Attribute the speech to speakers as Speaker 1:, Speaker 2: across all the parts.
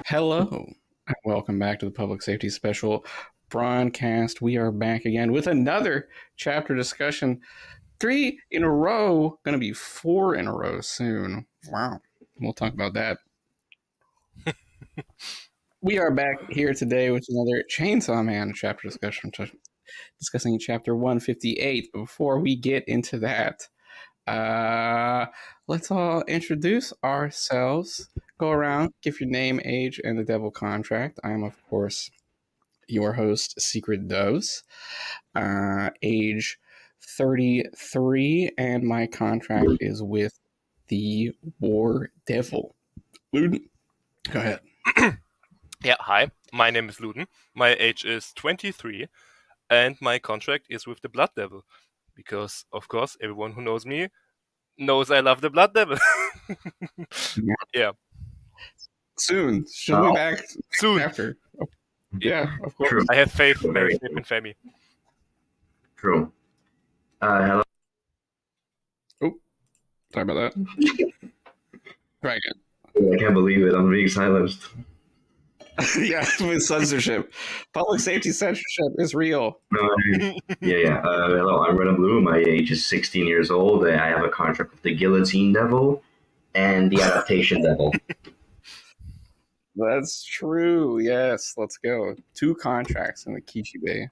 Speaker 1: Hello, and welcome back to the Public Safety Special broadcast. We are back again with another chapter discussion. Three in a row, going to be four in a row soon. Wow, we'll talk about that. We are back here today with another Chainsaw Man chapter discussion, discussing chapter 158. But before we get into that, uh, let's all introduce ourselves. Go around, give your name, age, and the devil contract. I am, of course, your host, Secret Doves, age 33, and my contract is with the War Devil. Luden, go ahead.
Speaker 2: Yeah, hi. My name is Luden. My age is 23, and my contract is with the Blood Devil. Because, of course, everyone who knows me knows I love the Blood Devil. Yeah,
Speaker 1: Soon. She'll be back
Speaker 2: soon.
Speaker 1: after. Yeah, of course.
Speaker 3: True.
Speaker 2: I have faith. I
Speaker 3: Very
Speaker 2: have faith in Femi.
Speaker 3: True. Hello.
Speaker 1: Sorry about that. Try again.
Speaker 3: I can't believe it. I'm being silenced.
Speaker 1: Yeah, with censorship. Public safety censorship is real.
Speaker 3: Yeah. Hello, I'm Red Blue. My age is 16 years old. I have a contract with the Guillotine Devil and the Adaptation Devil.
Speaker 1: That's true. Yes, let's go. 2 contracts in the Kishi Bay.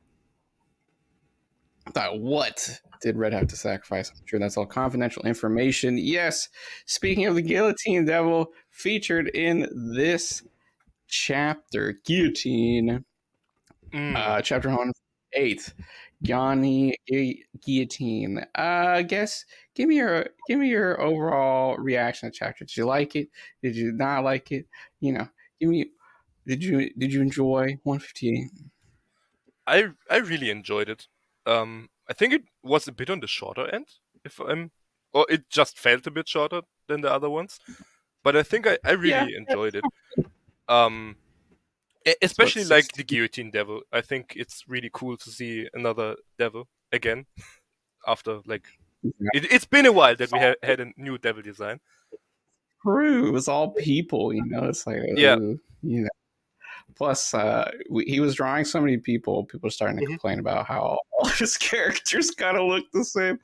Speaker 1: I thought, what did Red have to sacrifice? I'm sure that's all confidential information. Yes, speaking of the Guillotine Devil, featured in this chapter, Guillotine, chapter 108, Gyonhee Guillotine. Guess give me your overall reaction to the chapter. Did you like it? Did you not like it? You know, give me. Did you enjoy 158?
Speaker 2: I really enjoyed it. I think it was a bit on the shorter end, or it just felt a bit shorter than the other ones. But I think I really enjoyed it. Especially like the Guillotine Devil. I think it's really cool to see another devil again after it's been a while that we had a new devil design.
Speaker 1: True, it was all people. It's like
Speaker 2: Yeah.
Speaker 1: Plus, he was drawing so many people. People are starting to complain about how all his characters kind of look the same,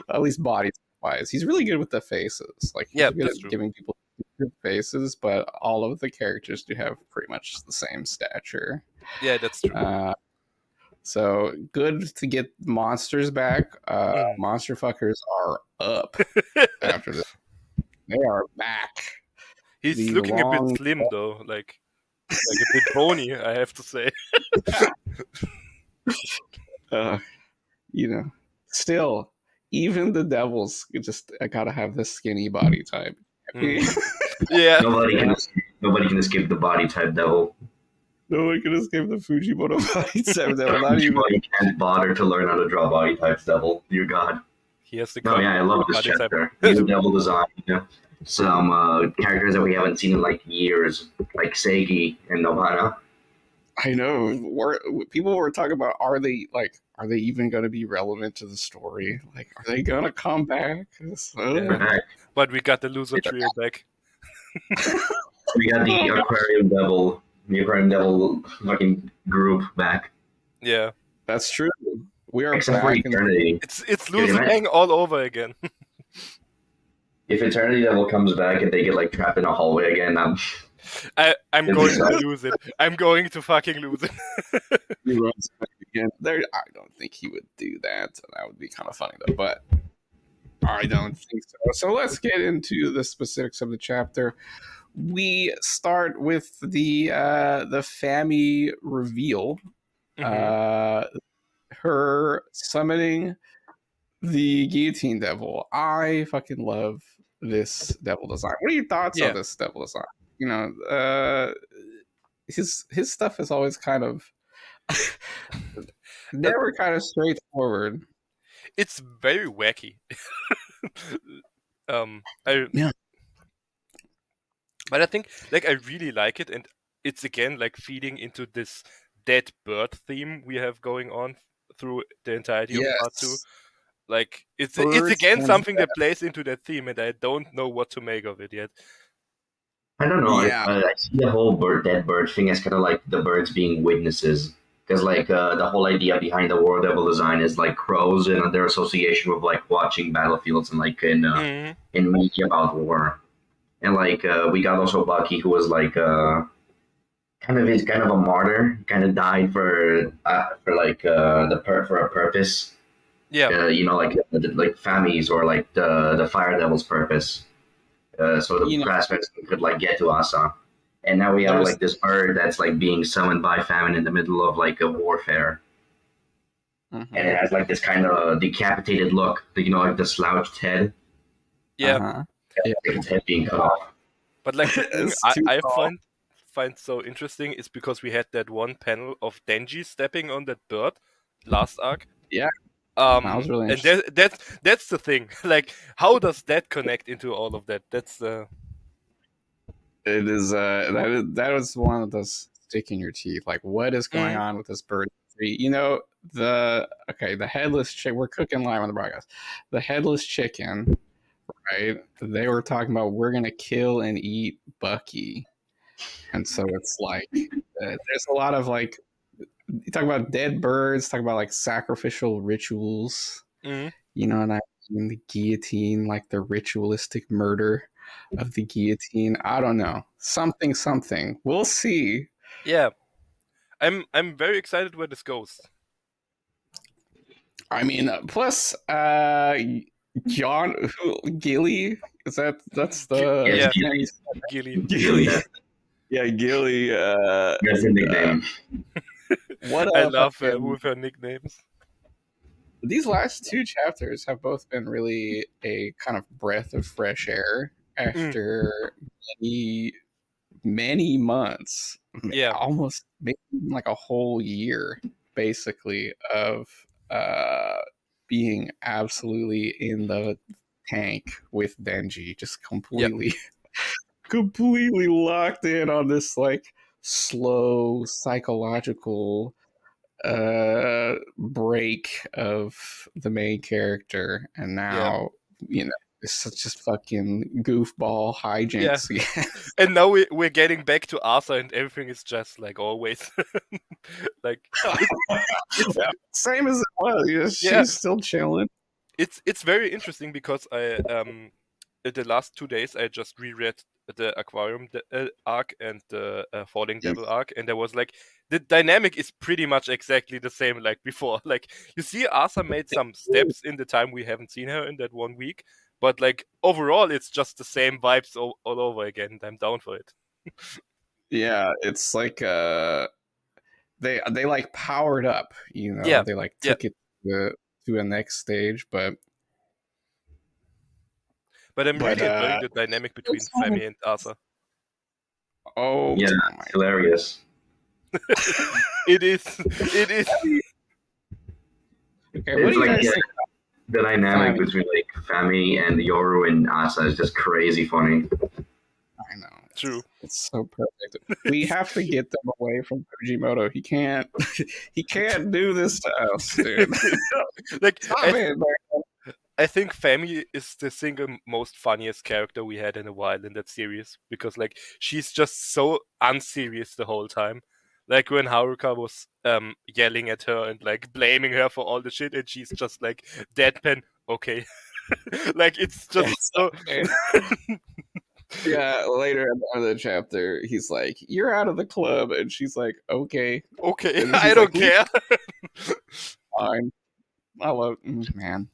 Speaker 1: at least body wise. He's really good with the faces. Like he's good at giving people good faces, but all of the characters do have pretty much the same stature.
Speaker 2: Yeah, that's true.
Speaker 1: So good to get monsters back. Monster fuckers are up after this. They are back.
Speaker 2: He's looking a bit slim though, like a bit bony, I have to say.
Speaker 1: Still, even the devils just gotta have this skinny body type.
Speaker 2: Yeah.
Speaker 3: Nobody can escape the body type devil.
Speaker 1: No one can escape the Fujimoto body type devil.
Speaker 3: Fujimoto can't bother to learn how to draw body types devil. Dear God.
Speaker 2: He has to
Speaker 3: I love this chapter. New devil design. Some characters that we haven't seen in like years, like Seigi and Nohana.
Speaker 1: I know. People were talking about are they even going to be relevant to the story? Like, are they going to come back?
Speaker 2: But we got the loser trio back.
Speaker 3: We got the Aquarium Devil fucking group back.
Speaker 2: Yeah,
Speaker 1: that's true. We are
Speaker 3: Except
Speaker 1: back.
Speaker 2: It's loser gang all over again.
Speaker 3: If Eternity Devil comes back and they get like trapped in a hallway again,
Speaker 2: I'm going to lose it. I'm going to fucking lose it.
Speaker 1: He runs back again. I don't think he would do that. That would be kind of funny though, but I don't think so. So let's get into the specifics of the chapter. We start with the Fami reveal. Her summoning the Guillotine Devil. I fucking love this devil design. What are your thoughts on this devil design? His stuff is always kind of never kind of straightforward.
Speaker 2: It's very wacky. But I think I really like it, and it's again feeding into this dead bird theme we have going on through the entirety of part 2. It's again something that plays into that theme, and I don't know what to make of it yet.
Speaker 3: I don't know.
Speaker 1: Yeah.
Speaker 3: I see the whole dead bird thing as kind of like the birds being witnesses. Because like the whole idea behind the War Devil design is like crows and their association with like watching battlefields and like
Speaker 2: Hmm.
Speaker 3: in media about war. And like we got also Bucky, who was like kind of is kind of a martyr. Kind of died for like for a purpose.
Speaker 2: Yeah,
Speaker 3: You know, like Fami's or like the Fire Devil's purpose. So the
Speaker 1: You know,
Speaker 3: Brass Medicine could like get to Asa. And now we have
Speaker 1: there's
Speaker 3: like this bird that's like being summoned by Famine in the middle of like a warfare, and it
Speaker 1: mhm.
Speaker 3: has like this kind of decapitated look, you know, like the slouched head,
Speaker 2: yeah.
Speaker 1: Uh-huh. Yeah.
Speaker 3: like its head being cut off.
Speaker 2: But like the thing
Speaker 1: It's too
Speaker 2: I
Speaker 1: tall.
Speaker 2: find so interesting is because we had that one panel of Denji stepping on that bird last arc.
Speaker 1: Yeah, that was really
Speaker 2: And
Speaker 1: interesting.
Speaker 2: that's the thing. Like, how does that connect into all of that? That's
Speaker 1: It is that was one of those stick in your teeth. Like, what is going
Speaker 2: mm,
Speaker 1: on with this bird? You know, the headless chick. We're cooking live on the broadcast. The headless chicken, right? They were talking about we're gonna kill and eat Bucky, and so it's like there's a lot of like you talk about dead birds, talk about like sacrificial rituals,
Speaker 2: mm,
Speaker 1: you know, and I mean the guillotine, like the ritualistic murder of the guillotine. I don't know. Something, something. We'll see.
Speaker 2: yeah. I'm very excited where this goes.
Speaker 1: I mean, plus, John Gilly is that's the
Speaker 3: Yes,
Speaker 2: Yeah,
Speaker 3: Gilly.
Speaker 1: Chinese
Speaker 2: Gilly.
Speaker 1: Gilly.
Speaker 3: That's,
Speaker 1: Yeah, Gilly.
Speaker 3: that's the nickname.
Speaker 1: What
Speaker 2: I
Speaker 1: a
Speaker 2: love
Speaker 1: fucking
Speaker 2: with her nicknames.
Speaker 1: these last two chapters have both been really a kind of breath of fresh air
Speaker 2: Mm,
Speaker 1: after many many months,
Speaker 2: yeah,
Speaker 1: almost maybe like a whole year, basically, of being absolutely in the tank with Denji, just
Speaker 2: yeah,
Speaker 1: completely, completely locked in on this like slow psychological break of the main character, and
Speaker 2: yeah,
Speaker 1: now it's such just fucking goofball
Speaker 2: yeah.
Speaker 1: hijinks again.
Speaker 2: And now we're getting back to Arthur, and everything is just like always. Like it, it's
Speaker 1: Yeah, same as it was. Yeah,
Speaker 2: yeah,
Speaker 1: she's still chilling.
Speaker 2: it's very interesting because I in the last 2 days I just reread the Aquarium arc and the Falling Devil arc, and there was like the dynamic is pretty much exactly the same like before. Like you see, Asa made some steps in the time we haven't seen her in that 1 week, but like overall, it's just the same vibes all over again. And I'm down for it.
Speaker 1: Yeah, it's like they like powered up.
Speaker 2: Yeah,
Speaker 1: They like
Speaker 2: yeah.
Speaker 1: took it to a next stage,
Speaker 2: But I'm
Speaker 1: but
Speaker 2: really enjoying the dynamic between
Speaker 1: it's not-
Speaker 2: Femi and Asa.
Speaker 1: oh
Speaker 3: Yeah,
Speaker 1: my
Speaker 3: it's hilarious.
Speaker 2: It is, it is.
Speaker 1: okay. What
Speaker 3: It's
Speaker 1: do you
Speaker 3: like
Speaker 1: guys think
Speaker 3: the
Speaker 1: of
Speaker 3: dynamic
Speaker 1: Fami?
Speaker 3: between like Fami and Yoru and Asa is just crazy funny.
Speaker 1: I know
Speaker 2: True.
Speaker 1: it's so perfect. We have to get them away from Fujimoto. He can't he can't do this to us, dude.
Speaker 2: Like
Speaker 1: Stop it, man.
Speaker 2: I think Femi is the single most funniest character we had in a while in that series because like she's just so unserious the whole time. Like when Haruka was yelling at her and like blaming her for all the shit, and she's just like deadpan. Okay, like it's
Speaker 1: Yeah,
Speaker 2: just so.
Speaker 1: yeah, later at the end of the chapter, he's like, "You're out of the club," and she's like, "Okay,"
Speaker 2: Okay,
Speaker 1: and
Speaker 2: I
Speaker 1: he's
Speaker 2: don't
Speaker 1: like,
Speaker 2: care.
Speaker 1: "Fine." I love man.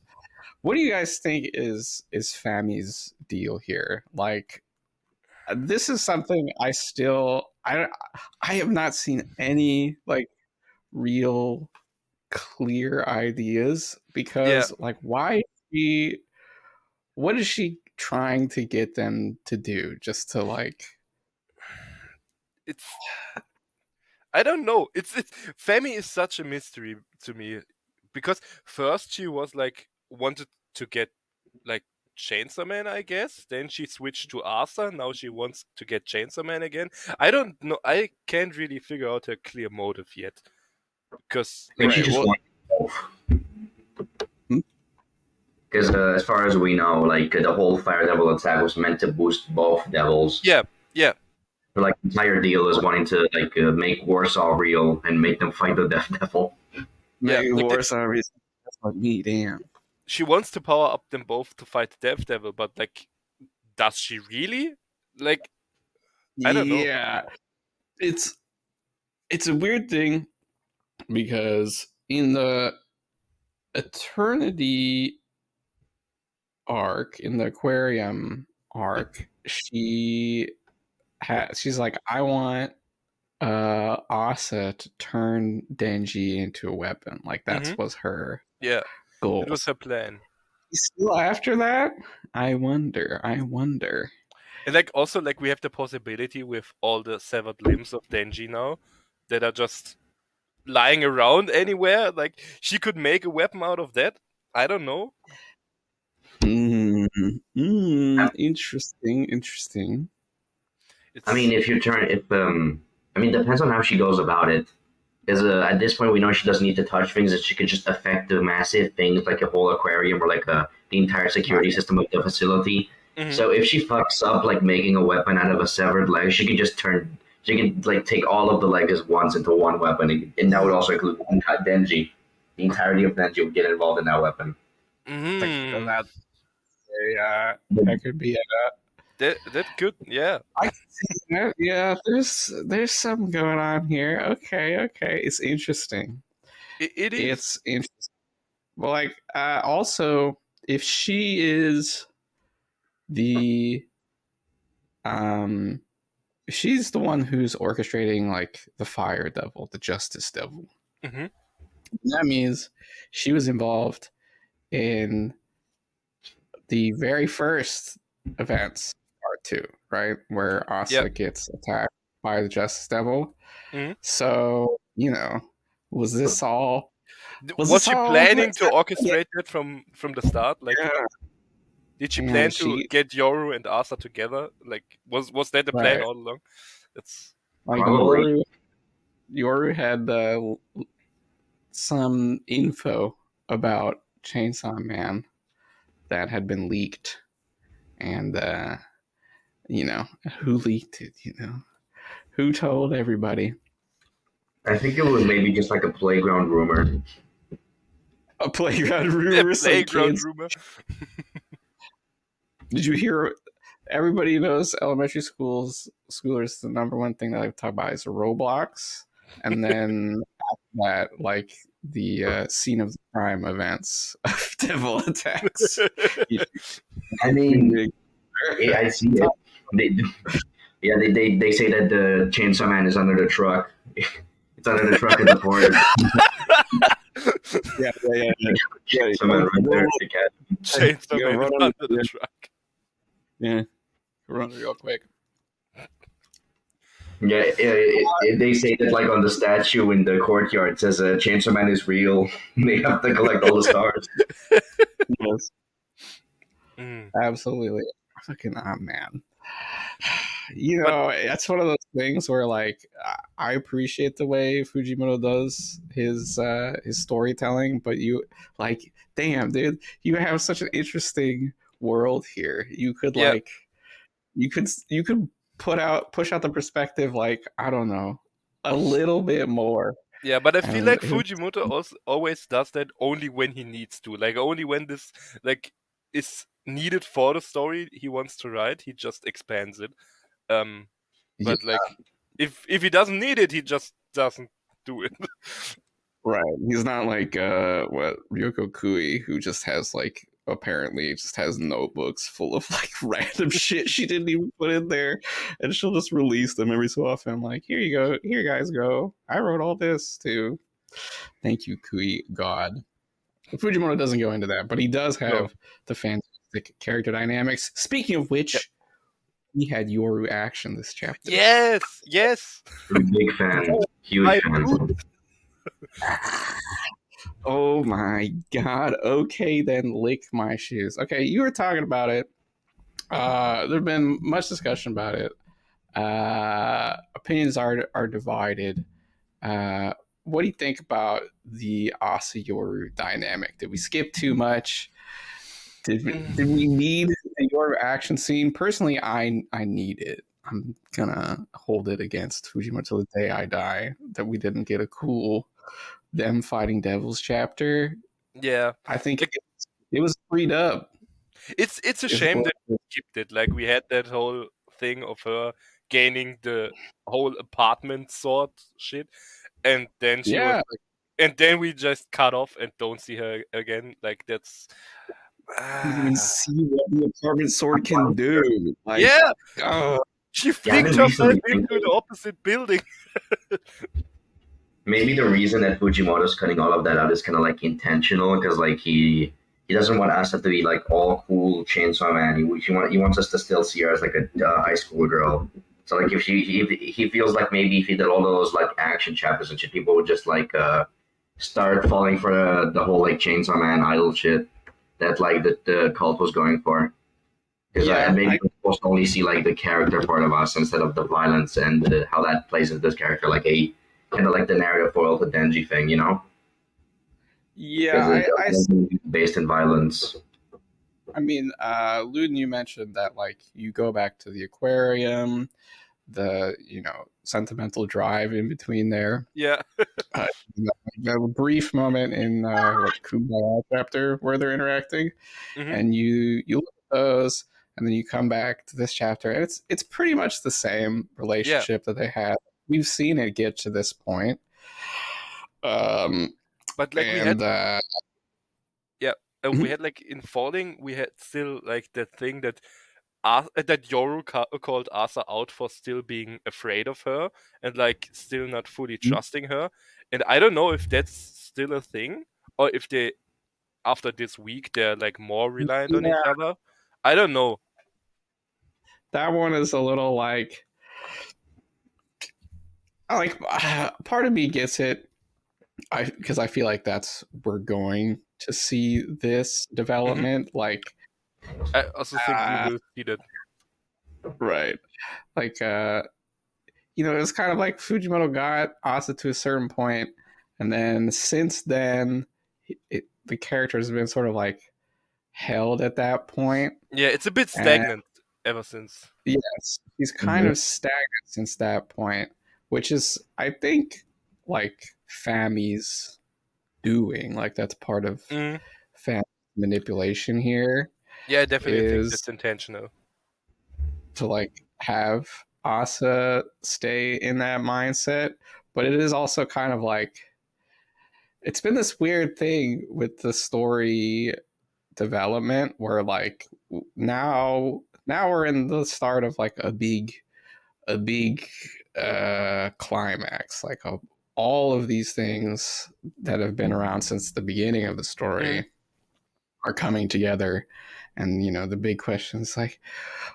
Speaker 1: What do you guys think is Fami's deal here? Like, this is something I have not seen any like real clear ideas
Speaker 2: Yeah,
Speaker 1: because like why she what is she trying to get them to do just to like
Speaker 2: it's I don't know. It's Femi is such a mystery to me because first she was like wanted to get like Chainsaw Man, I guess. Then she switched to Arthur. Now she wants to get Chainsaw Man again. I don't know. I can't really figure out her clear motive yet because
Speaker 3: I think she
Speaker 1: right
Speaker 3: just
Speaker 1: well
Speaker 3: wants both.
Speaker 1: hmm?
Speaker 3: Because as far as we know, like the whole Fire Devil attack was meant to boost both devils.
Speaker 2: yeah, Yeah,
Speaker 3: Her like entire deal is wanting to like make Warsaw real and make them fight the Death Devil.
Speaker 2: yeah.
Speaker 1: Mega
Speaker 2: Like
Speaker 1: War Zombies. That's like me, damn.
Speaker 2: she wants to power up them both to fight the Death Devil, but like, does she really? Like, I don't know.
Speaker 1: Yeah. It's a weird thing because in the Eternity arc, in the Aquarium arc, she's like, I want Asa to turn Denji into a weapon. Like
Speaker 2: Hmm.
Speaker 1: that's was her
Speaker 2: Yeah,
Speaker 1: goal.
Speaker 2: it was her plan.
Speaker 1: Still after that, I wonder. I wonder.
Speaker 2: And like also like we have the possibility with all the severed limbs of Denji now that are just lying around anywhere. Like she could make a weapon out of that. I don't know.
Speaker 1: Interesting. Interesting.
Speaker 3: I mean,
Speaker 2: It's
Speaker 3: if you turn, if I mean, depends on how she goes about it. Because at this point, we know she doesn't need to touch things; that she could just affect the massive things like a whole aquarium or like the entire security
Speaker 1: Right.
Speaker 3: system of the facility.
Speaker 2: Mhm.
Speaker 3: So if she fucks up like making a weapon out of a severed leg, she could just turn. She can like take all of the legs at once into one weapon, and that would also include Denji. The entirety of Denji would get involved in that weapon.
Speaker 1: Like
Speaker 2: Mhm.
Speaker 1: that could be it.
Speaker 2: That could, yeah.
Speaker 1: I can see that. Yeah, there's something going on here. Okay. It's interesting.
Speaker 2: It is.
Speaker 1: It's interesting. Well, like also if she is the um if she's the one who's orchestrating like the fire devil, the justice devil,
Speaker 2: Mhm.
Speaker 1: that means she was involved in the very first events, part two, right? Where
Speaker 2: Yeah.
Speaker 1: Asa gets attacked by the Justice Devil.
Speaker 2: Mhm.
Speaker 1: So, was this all was
Speaker 2: Was
Speaker 1: this
Speaker 2: she
Speaker 1: all
Speaker 2: planning to
Speaker 1: yeah,
Speaker 2: orchestrate that from the start? Like,
Speaker 1: yeah.
Speaker 2: did she plan
Speaker 1: And
Speaker 2: to
Speaker 1: she
Speaker 2: get Yoru and Asa together? Like, was that the plan
Speaker 1: right.
Speaker 2: all along? It's
Speaker 1: Like
Speaker 3: Probably.
Speaker 1: Yoru had some info about Chainsaw Man that had been leaked and you know, who leaked it, Who told everybody?
Speaker 3: I think it was maybe just like a playground rumor.
Speaker 1: A playground
Speaker 2: a
Speaker 1: rumor. Some
Speaker 2: playground
Speaker 1: kids.
Speaker 2: rumor.
Speaker 1: Did you hear? Everybody knows elementary schoolers. The number one thing that I talk about is Roblox, and then after that, like the scene of the crime events of devil attacks. You
Speaker 3: I mean, I see it. They, yeah, they say that the Chainsaw Man is under the truck. It's under the truck at the port.
Speaker 1: Yeah.
Speaker 3: Chainsaw Man right there.
Speaker 2: Chainsaw
Speaker 1: Yeah,
Speaker 2: Man is
Speaker 1: run on
Speaker 2: under the truck.
Speaker 1: yeah, run real quick.
Speaker 3: Yeah, they say that like on the statue in the courtyard it says Chainsaw Man is real. They have to collect all the stars.
Speaker 1: Yes,
Speaker 2: Mm.
Speaker 1: absolutely. Fucking man.
Speaker 2: But
Speaker 1: That's one of those things where like I appreciate the way Fujimoto does his storytelling, but you like, damn, dude, you have such an interesting world here. You could
Speaker 2: yeah,
Speaker 1: like you could push out the perspective like, I don't know, a little bit more.
Speaker 2: yeah, but I feel
Speaker 1: And
Speaker 2: like Fujimoto also always does that only when he needs to. Like only when this like is needed for the story he wants to write, he just expands it. Um,
Speaker 1: yeah,
Speaker 2: but like if he doesn't need it, he just doesn't do it.
Speaker 1: right. He's not like what Ryoko Kui, who just has like apparently just has notebooks full of like random shit she didn't even put in there, and she'll just release them every so often. Like, here you go, here you guys go. I wrote all this too. Thank you, Kui God. Fujimoto doesn't go into that, but he does
Speaker 2: No.
Speaker 1: have the fantastic character dynamics. Speaking of
Speaker 2: Yeah.
Speaker 1: which, we had Yoru action this chapter.
Speaker 2: Yes, yes.
Speaker 3: I'm a big fan, huge
Speaker 2: I
Speaker 3: fan.
Speaker 2: do.
Speaker 1: Oh my god. Okay, then lick my shoes. Okay, you were talking about it. There's been much discussion about it. Opinions are divided. Uh, what do you think about the Asa Yoru dynamic? Did we skip too much? Did we need the Yoru action scene? Personally, I need it. I'm gonna hold it against Fujimoto till the day I die that we didn't get a cool them fighting devils chapter.
Speaker 2: Yeah,
Speaker 1: I think
Speaker 2: like,
Speaker 1: it was freed up.
Speaker 2: it's a
Speaker 1: If it
Speaker 2: shame that we
Speaker 1: was-
Speaker 2: skipped it. Like we had that whole thing of her gaining the whole apartment sort shit, and then she was
Speaker 1: yeah,
Speaker 2: like, and then we just cut off and don't see her again. Like that's
Speaker 1: you didn't even
Speaker 2: ah.
Speaker 1: see what the apartment sword can do. Like,
Speaker 2: Yeah,
Speaker 1: oh,
Speaker 2: she
Speaker 3: Yeah, I've
Speaker 2: flicked
Speaker 3: been
Speaker 2: herself
Speaker 3: recently
Speaker 2: into
Speaker 3: thinking
Speaker 2: the opposite building.
Speaker 3: maybe the reason that Fujimoto's cutting all of that out is kind of like intentional because like he doesn't want us to be like all cool Chainsaw Man. He wants us to still see her as like a high school girl. So like if he feels like maybe if he did all those like action chapters and shit, people would just like start falling for the whole like Chainsaw Man idol shit that like the cult was going for. Because
Speaker 1: yeah,
Speaker 3: maybe we're supposed to only see like the character part of us instead of the violence and how that plays into this character, like a kind of like the narrative foil to Denji thing, you know?
Speaker 1: yeah.
Speaker 3: Because it's based in violence.
Speaker 1: I mean, Luden, you mentioned that like you go back to the aquarium, the sentimental drive in between there.
Speaker 2: Yeah.
Speaker 1: Uh, that brief moment in what Kumbaya chapter where they're interacting,
Speaker 2: Hmm.
Speaker 1: and you look at those, and then you come back to this chapter, and it's pretty much the same
Speaker 2: Yeah.
Speaker 1: relationship that they had. We've seen it get to this point,
Speaker 2: But like we had,
Speaker 1: and
Speaker 2: yeah, we had like in Falling, we had still like that thing that that Yoru called Asa out for still being afraid of her and like still not fully trusting her. And I don't know if that's still a thing or if they after this week they're like more reliant on each
Speaker 1: yeah,
Speaker 2: other. I don't know.
Speaker 1: that one is a little like part of me gets it. Because I feel like we're going to see this
Speaker 2: Hmm.
Speaker 1: development. Like,
Speaker 2: I also think we will see that.
Speaker 1: right, like it's kind of like Fujimoto got Asa to a certain point, and then since then, the character has been sort of like held at that point.
Speaker 2: Yeah, it's a bit
Speaker 1: And
Speaker 2: stagnant ever since.
Speaker 1: yes, he's kind
Speaker 3: Mhm.
Speaker 1: of stagnant since that point, which is, I think, like Fami's doing. Like that's part of
Speaker 2: Mm.
Speaker 1: Fami's manipulation here
Speaker 2: Yeah, I definitely think
Speaker 1: is
Speaker 2: that's intentional.
Speaker 1: to like have Asa stay in that mindset, but it is also kind of like it's been this weird thing with the story development where like now we're in the start of like a big climax like all of these things that have been around since the beginning of the
Speaker 2: Mm.
Speaker 1: story are coming together, and the big question is like,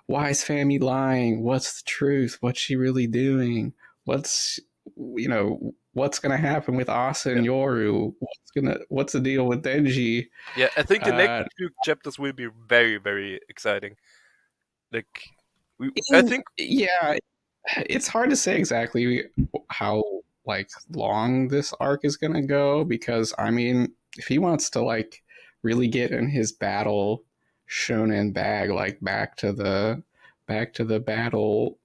Speaker 1: why is Fami lying? What's the truth? What's she really doing? What's what's gonna happen with Asa
Speaker 2: Yeah.
Speaker 1: and Yoru? What's the deal with Denji?
Speaker 2: Yeah, I think the next
Speaker 1: Uh,
Speaker 2: few chapters will be very, very exciting. Like, I think,
Speaker 1: yeah, it's hard to say exactly how like long this arc is gonna go because I mean, if he wants to like really get in his battle shonen bag, like back to the battle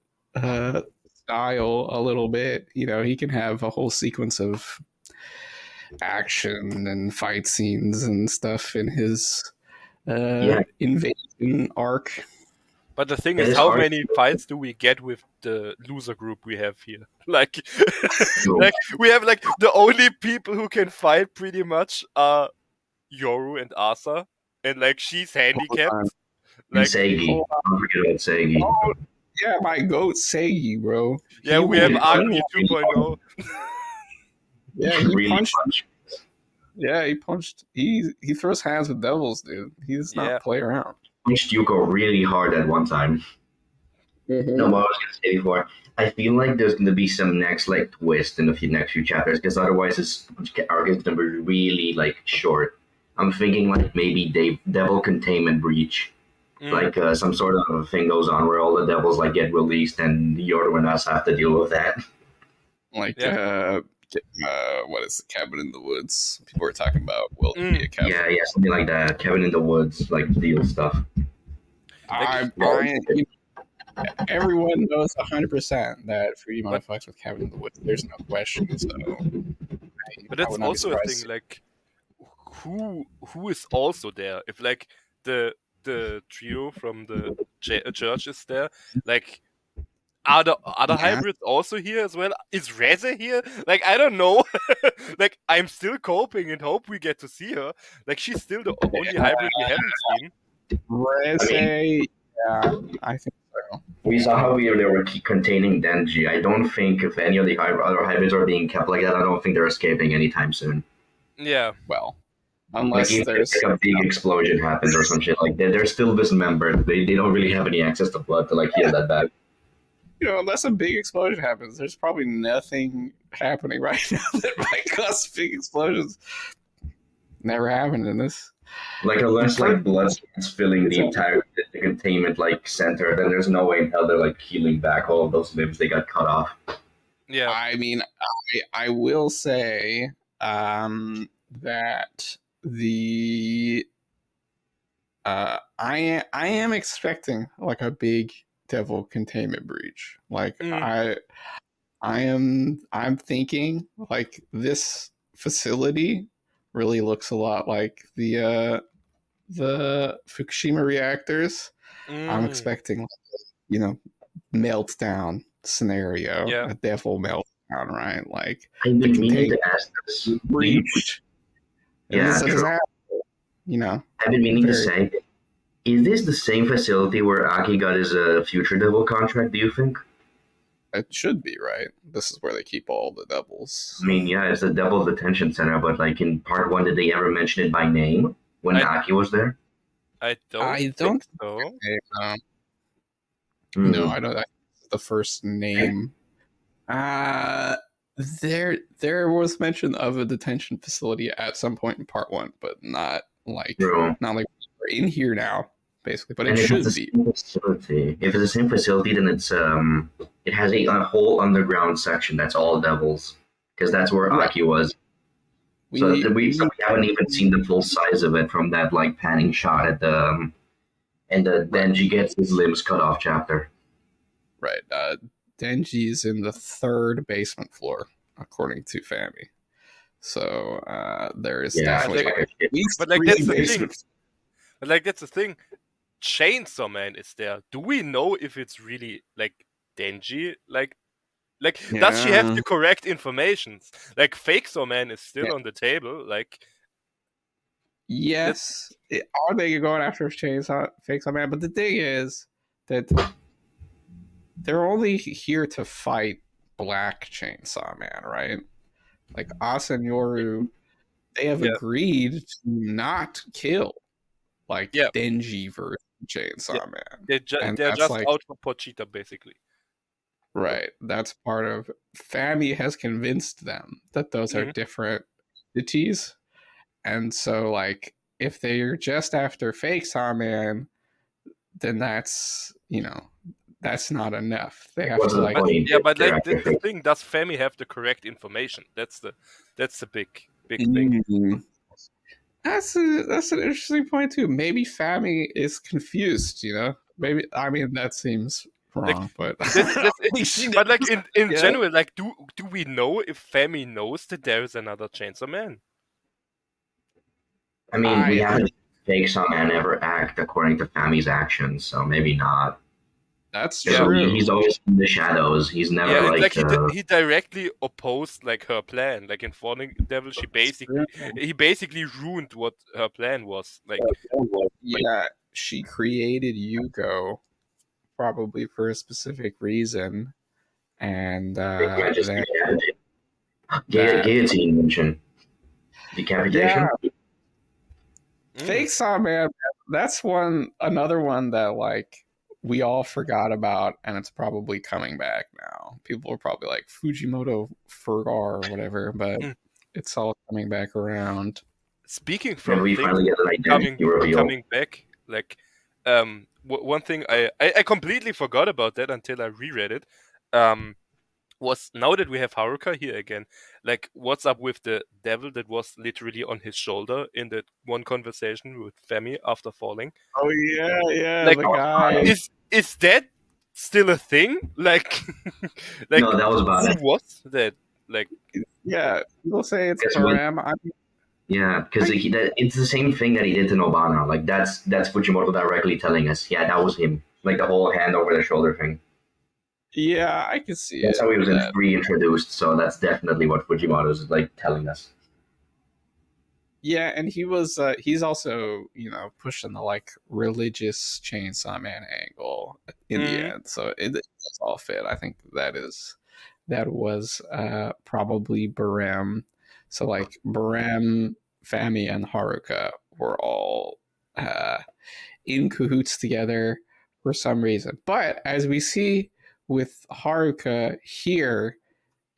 Speaker 1: style a little bit, he can have a whole sequence of action and fight scenes and stuff in his
Speaker 3: Yeah,
Speaker 1: invasion arc.
Speaker 2: but the thing
Speaker 3: it
Speaker 2: is,
Speaker 3: is
Speaker 2: how
Speaker 3: hard
Speaker 2: many fights do we get with the loser group we have here? Like,
Speaker 3: to
Speaker 2: like we have like the only people who can fight pretty much are Yoru and Asa, and like she's
Speaker 1: Hold on,
Speaker 2: handicapped.
Speaker 3: and
Speaker 2: Like,
Speaker 3: Seigi.
Speaker 1: hold on.
Speaker 3: Don't forget about Seigi.
Speaker 1: Oh, yeah, my goat Seigi, bro.
Speaker 2: yeah,
Speaker 1: He
Speaker 2: we
Speaker 1: will
Speaker 2: have
Speaker 1: punch.
Speaker 2: Agni 2.0.
Speaker 1: Yeah,
Speaker 3: He
Speaker 1: he
Speaker 3: really
Speaker 1: punched.
Speaker 3: punch.
Speaker 1: Yeah, he punched. He throws hands with devils, dude. He does
Speaker 2: Yeah,
Speaker 1: not play around.
Speaker 3: Punched Yuko really hard at one time. No, what I was gonna say before, I feel like there's gonna be some next like twist in the next few chapters because otherwise this arc is gonna be really like short. I'm thinking like maybe devil containment breach,
Speaker 2: mm,
Speaker 3: like some sort of thing goes on where all the devils like get released and Yoru and us have to deal with that.
Speaker 1: Like,
Speaker 2: yeah,
Speaker 1: what is the cabin in the woods? People were talking about. Will it be
Speaker 2: mm.
Speaker 1: a cabin?
Speaker 3: Yeah, yeah, something like that. Kevin in the Woods, like deal stuff.
Speaker 2: Like,
Speaker 1: I,
Speaker 3: Well,
Speaker 1: I, you everyone knows 100% that Fujimoto
Speaker 2: But
Speaker 1: fucks with Cabin in the Woods. There's no question. So
Speaker 2: but
Speaker 1: I
Speaker 2: that's
Speaker 1: would not be
Speaker 2: also a
Speaker 1: surprised.
Speaker 2: thing. Like, who is also there? If like the trio from the church is there, like. Are the other
Speaker 1: Yeah,
Speaker 2: hybrids also here as well? Is Reze here? Like, I don't know. Like, I'm still coping and hope we get to see her. Like, she's still the only hybrid we haven't seen.
Speaker 3: I mean,
Speaker 1: Rese, yeah, I think so.
Speaker 3: we saw how they were containing Denji. I don't think if any of the other hybrids are being kept like that, I don't think they're escaping anytime soon.
Speaker 2: Yeah.
Speaker 1: Well,
Speaker 3: Like
Speaker 1: unless
Speaker 3: even if
Speaker 1: there's
Speaker 3: like a big explosion happens or some shit, like they're still dismembered. They don't really have any access to blood to like heal that back.
Speaker 1: unless a big explosion happens, there's probably nothing happening right now that might cause big explosions. Never happened in this.
Speaker 3: Like unless like blood starts filling the entire the containment like center, then there's no way in hell they're like healing back all of those limbs they got cut off.
Speaker 2: Yeah.
Speaker 1: I mean, I will say that the I am expecting like a big devil containment breach. Like I'm thinking like this facility really looks a lot like the Fukushima reactors. I'm expecting like, meltdown scenario,
Speaker 2: Yeah.
Speaker 1: a devil meltdown, right? Like
Speaker 3: I've
Speaker 1: the
Speaker 3: been meaning to
Speaker 1: containment
Speaker 3: ask this.
Speaker 1: breached. And this
Speaker 3: Yeah,
Speaker 1: is a
Speaker 3: true.
Speaker 1: disaster, you know.
Speaker 3: I've been meaning to
Speaker 1: Very.
Speaker 3: say, is this the same facility where Aki got his future devil contract? Do you think?
Speaker 1: It should be, right? This is where they keep all the devils.
Speaker 3: I mean, yeah, it's the devil detention center, but like in part one, did they ever mention it by name when
Speaker 2: I
Speaker 3: Aki was there?
Speaker 2: I don't
Speaker 1: I
Speaker 2: think
Speaker 1: don't.
Speaker 2: so.
Speaker 1: No,
Speaker 3: Hmm.
Speaker 1: I don't. That's the first name. Uh there was mention of a detention facility at some point in part one, but
Speaker 3: True.
Speaker 1: not like we're in here now, basically. But it
Speaker 3: And if it's the
Speaker 1: should be.
Speaker 3: same facility, if it's the same facility, then it has a whole underground section that's all devils, because that's where
Speaker 1: Right.
Speaker 3: Aki was. So
Speaker 1: We
Speaker 3: we haven't even seen the full size of it from that like panning shot at the and the
Speaker 1: right.
Speaker 3: Denji gets his limbs cut off chapter.
Speaker 1: Right. Denji's in the third basement floor, according to Fami. So there is
Speaker 3: Yeah,
Speaker 1: definitely
Speaker 2: like-
Speaker 1: at least
Speaker 2: but, like,
Speaker 1: three
Speaker 2: that's the thing.
Speaker 1: basements.
Speaker 2: But like that's the thing. Chainsaw Man is there. Do we know if it's really like Denji? Like does she have
Speaker 1: Yeah.
Speaker 2: the correct informations? Like Fake Saw Man is still
Speaker 1: Yeah.
Speaker 2: on the table. Like
Speaker 1: Yes. Are they going after Chainsaw Fake Man? But the thing is that they're only here to fight Black Chainsaw Man, right? Like Asa and Yoru, they have
Speaker 2: Yeah.
Speaker 1: agreed to not kill like
Speaker 2: Yeah.
Speaker 1: Denji versus Chainsaw Man.
Speaker 2: they're
Speaker 1: And
Speaker 2: just
Speaker 1: that's like
Speaker 2: out for Pochita basically.
Speaker 1: right. That's part of Fami has convinced them that those are
Speaker 2: Mhm.
Speaker 1: different entities. And so like if they're just after fake Sawman, then that's that's not enough. They have
Speaker 3: What's
Speaker 1: to
Speaker 3: the
Speaker 1: like
Speaker 3: point?
Speaker 2: Yeah, but like
Speaker 3: They're
Speaker 2: the thing, does Femi have the correct information? That's the big thing.
Speaker 1: That's an interesting point too. Maybe Fami is confused, Maybe I mean that seems wrong, but
Speaker 2: But like in
Speaker 1: Yeah.
Speaker 2: general, like do we know if Femi knows that there is another Chainsaw Man?
Speaker 3: I mean, we
Speaker 1: I-
Speaker 3: haven't fake some man ever act according to Fami's actions, so maybe not.
Speaker 1: That's
Speaker 3: So
Speaker 1: true.
Speaker 3: he's always in the shadows. He's never
Speaker 2: Yeah, and
Speaker 3: like.
Speaker 2: he directly opposed like her plan. Like in Falling Devil, he basically ruined what her plan was. Like
Speaker 1: Yeah, she created Yuko probably for a specific reason, and
Speaker 3: Majesty
Speaker 1: then that
Speaker 3: guillotine mention. Decapitation.
Speaker 1: Fake Saw Man, that's another one that like we all forgot about, and it's probably coming back now. People are probably like Fujimoto Furgar or whatever, but it's all coming back around.
Speaker 2: Speaking
Speaker 3: And
Speaker 2: from
Speaker 3: we
Speaker 2: things
Speaker 3: finally get an identity reveal.
Speaker 2: coming back, like one thing I completely forgot about that until I reread it. Was now that we have Haruka here again, like what's up with the devil that was literally on his shoulder in that one conversation with Femi after falling?
Speaker 1: Oh yeah,
Speaker 2: Like,
Speaker 1: the guy.
Speaker 2: Is that still a thing? Like,
Speaker 3: No, that was about
Speaker 2: who
Speaker 3: it.
Speaker 2: was that? Like,
Speaker 1: Yeah, people say it's
Speaker 3: Because
Speaker 1: Barem. I mean,
Speaker 3: yeah, because
Speaker 1: I,
Speaker 3: it's the same thing that he did to Nobana. Like that's Fujimoto directly telling us, yeah, that was him. Like the whole hand over the shoulder thing.
Speaker 1: yeah, I can see
Speaker 3: That's
Speaker 1: it.
Speaker 3: how he was
Speaker 1: That
Speaker 3: reintroduced. So that's definitely what Fujimoto's like telling us.
Speaker 1: yeah, and he's also pushing the like religious Chainsaw Man angle in the
Speaker 2: mm,
Speaker 1: end, so it does all fit. I think that was probably Barem. So like Barem, Fami, and Haruka were all uh, in cahoots together for some reason. But as we see with Haruka here,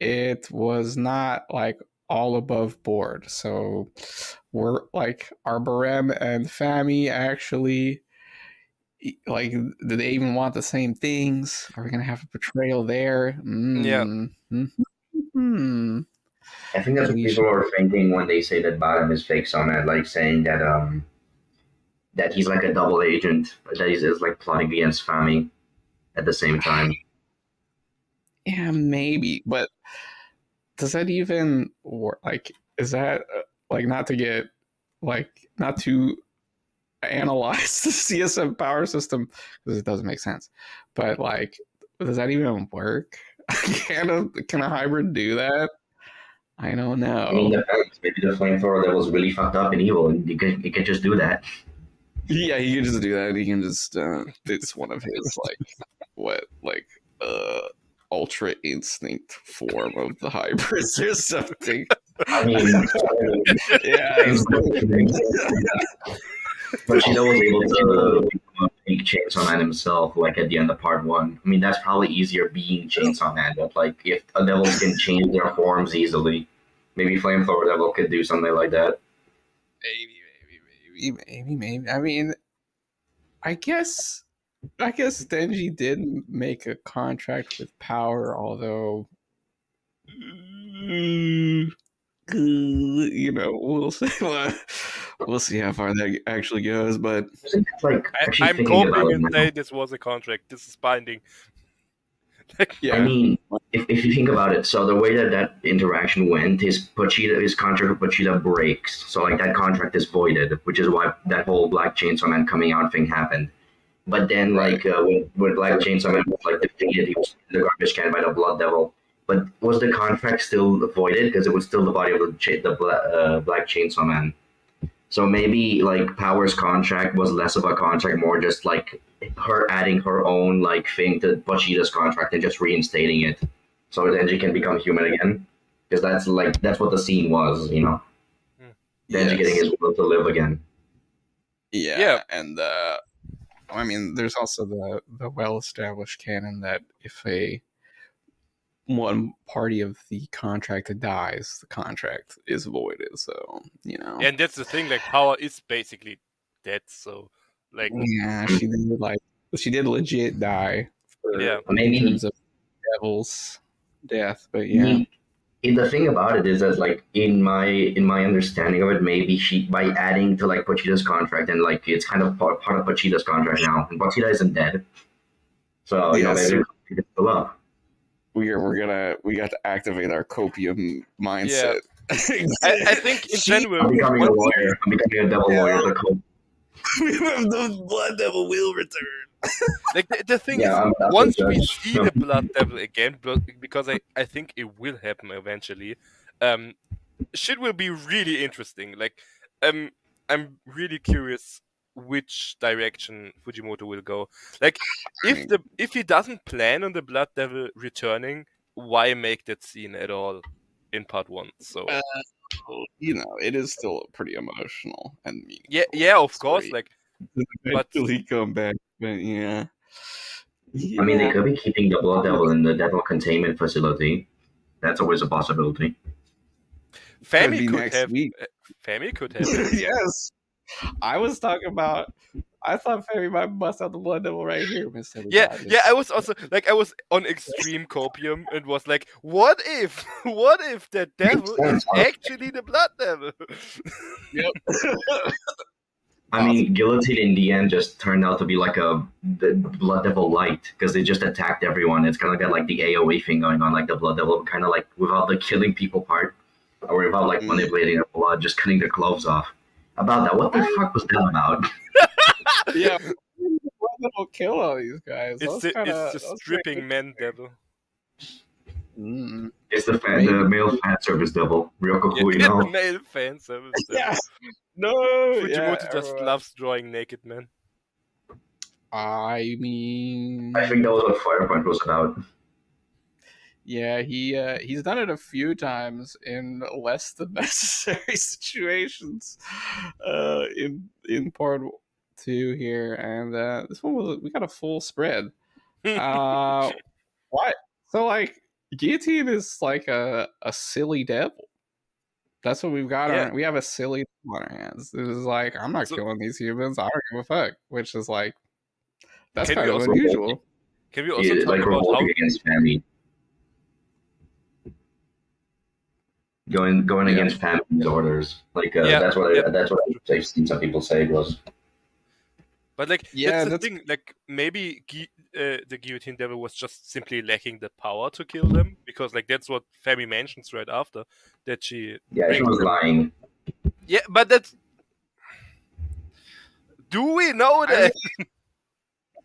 Speaker 1: it was not like all above board. So we're like, are Barem and Fami actually like, do they even want the same things? Are we gonna have a betrayal there?
Speaker 2: yeah,
Speaker 1: Hmm.
Speaker 3: I think that's what
Speaker 1: We
Speaker 3: people
Speaker 1: should.
Speaker 3: are thinking when they say that Bottom is fake Summit, like saying that he's like a double agent, that he's is like plotting against Fami at the same time.
Speaker 1: Yeah, maybe, but does that even work? Like, is that like, not to get like, not to analyze the CSM power system because it doesn't make sense, but like, does that even work? Can a hybrid do that? I don't
Speaker 3: I mean,
Speaker 1: know.
Speaker 3: maybe the flamethrower that was really fucked up and evil, and he could just do that.
Speaker 1: Yeah, he can just do that. He can just it's one of his like what like uh ultra instinct form of the hybrids or something.
Speaker 3: I mean,
Speaker 1: Yeah, he's
Speaker 3: Machida was able to become a fake Chainsaw Man himself, like at the end of part one. I mean, that's probably easier being Chainsaw Man, but like if devils can change their forms easily, maybe Flamethrower Devil could do something like that.
Speaker 1: maybe. I mean, I guess Denji did make a contract with Power, although we'll see. We'll see how far that actually goes. But
Speaker 3: Isn't it like actually
Speaker 2: I'm
Speaker 3: thinking about
Speaker 2: copying
Speaker 3: it
Speaker 2: and
Speaker 3: now?
Speaker 2: say this was a contract. This is binding. Like,
Speaker 3: I
Speaker 1: yeah,
Speaker 3: mean, if you think about it, so the way that that interaction went is his contract with Pochita breaks. So like that contract is voided, which is why that whole Black Chainsaw Man coming out thing happened. But then
Speaker 1: right.
Speaker 3: like when Black Chainsaw Man was like defeated, he was in the garbage can by the Blood Devil. But was the contract still voided because it was still the body of the Black Chainsaw Man? So maybe like Power's contract was less of a contract, more just like her adding her own like thing to Bachita's contract and just reinstating it, so then she can become human again. Because that's what the scene was, you know. Denji getting
Speaker 1: Yes.
Speaker 3: his will to live again.
Speaker 2: yeah,
Speaker 1: Yeah, and I mean, there's also the well established canon that if a one party of the contract dies, the contract is voided. So
Speaker 2: and that's the thing. Like, Power is basically dead. So, like,
Speaker 1: yeah, she did legit die
Speaker 2: yeah,
Speaker 1: for in
Speaker 3: Maybe
Speaker 1: terms of Devil's death, but
Speaker 3: I
Speaker 1: yeah,
Speaker 3: mean, the thing about it is that like in my understanding of it, maybe she by adding to like Pochita's contract and like it's kind of part of Pochita's contract now, and Pochita isn't dead, so
Speaker 1: yes,
Speaker 3: maybe it's still up.
Speaker 1: we got to activate our copium
Speaker 2: yeah.
Speaker 1: mindset.
Speaker 2: I think in
Speaker 1: She
Speaker 2: general,
Speaker 3: I'm becoming a
Speaker 2: once
Speaker 3: lawyer. I'm becoming a devil lawyer. The code.
Speaker 1: the blood devil will return.
Speaker 2: like the thing
Speaker 3: Yeah,
Speaker 2: is,
Speaker 3: I'm the
Speaker 2: once we
Speaker 3: judge.
Speaker 2: see the Blood Devil again, because I think it will happen eventually. Um, shit will be really interesting. Like, um, I'm really curious which direction Fujimoto will go. Like,
Speaker 1: I mean,
Speaker 2: if he doesn't plan on the Blood Devil returning, why make that scene at all in part one? So
Speaker 1: it is still pretty emotional and
Speaker 2: yeah,
Speaker 1: meaningful
Speaker 2: yeah, of
Speaker 1: for
Speaker 2: course.
Speaker 1: you
Speaker 2: Like,
Speaker 1: to
Speaker 2: but
Speaker 1: eventually come back. But yeah,
Speaker 3: I mean, they
Speaker 1: yeah,
Speaker 3: could be keeping the blood devil in the devil containment facility. That's always a possibility.
Speaker 1: could
Speaker 2: Fami
Speaker 1: be
Speaker 2: could
Speaker 1: next
Speaker 2: have
Speaker 1: week.
Speaker 2: Fami could have it.
Speaker 1: Yes, I was talking about. I thought Fairy might bust out the blood devil right here, Mister
Speaker 2: Yeah, yeah, I
Speaker 1: Regardless.
Speaker 2: was also like, I was on extreme copium and was like, what if, what if the
Speaker 3: Makes
Speaker 2: devil is
Speaker 3: sense, honestly.
Speaker 2: actually the blood devil?
Speaker 1: Yep.
Speaker 3: I mean, Guillotine in the end just turned out to be like the Blood Devil light because they just attacked everyone. It's kind of got like the AOE thing going on, like the Blood Devil, kind of like without the killing people part, or without like manipulating their blood, just cutting their clothes off. About that, what the fuck was that about?
Speaker 1: Yeah, will kill all these guys.
Speaker 2: It's the stripping men devil.
Speaker 3: It's the male fan service devil. Ryoko
Speaker 2: Yeah, the male fan service devil.
Speaker 1: Yeah. No,
Speaker 2: Fujimoto just loves drawing naked men.
Speaker 1: I mean,
Speaker 3: I think that was what Firepoint was about.
Speaker 1: Yeah, he's done it a few times in less than necessary situations. In part 2 here, and this one we got a full spread. What? So like, Guillotine is like a silly devil. That's what we've got. We have a silly devil on our hands. It is like, I'm not killing these humans. I don't give a fuck. Which is like, that's kind of unusual.
Speaker 2: Can we also talk about how
Speaker 3: against family? Going against family's orders, like that's what I've seen some people say it was.
Speaker 2: But like, that's the thing. Like, maybe the Guillotine Devil was just simply lacking the power to kill them, because like that's what Femi mentions right after that she.
Speaker 3: Yeah, she was lying.
Speaker 2: Yeah, but that's. Do we know that?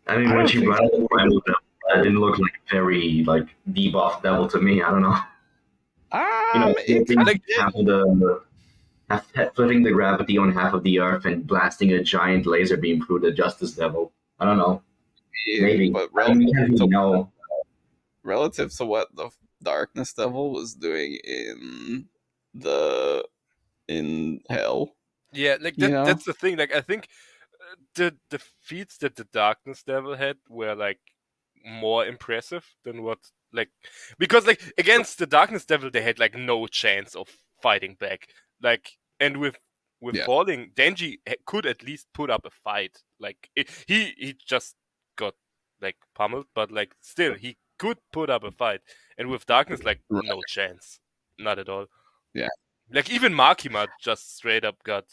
Speaker 3: I mean, when she brought up the primal devil, that didn't look like very like debuff devil to me. I don't know. Flipping the gravity on half of the earth and blasting a giant laser beam through the Justice Devil. I don't know. Maybe.
Speaker 1: But relative to what the Darkness Devil was doing in Hell.
Speaker 2: Yeah, like that's the thing. Like, I think the feats that the Darkness Devil had were like more impressive than what, like, because like against the Darkness Devil they had like no chance of fighting back. Like, and with Falling, Denji could at least put up a fight. Like, he just got like pummeled, but like still he could put up a fight. And with Darkness, like, no chance, not at all.
Speaker 1: Yeah,
Speaker 2: like even Makima just straight up got.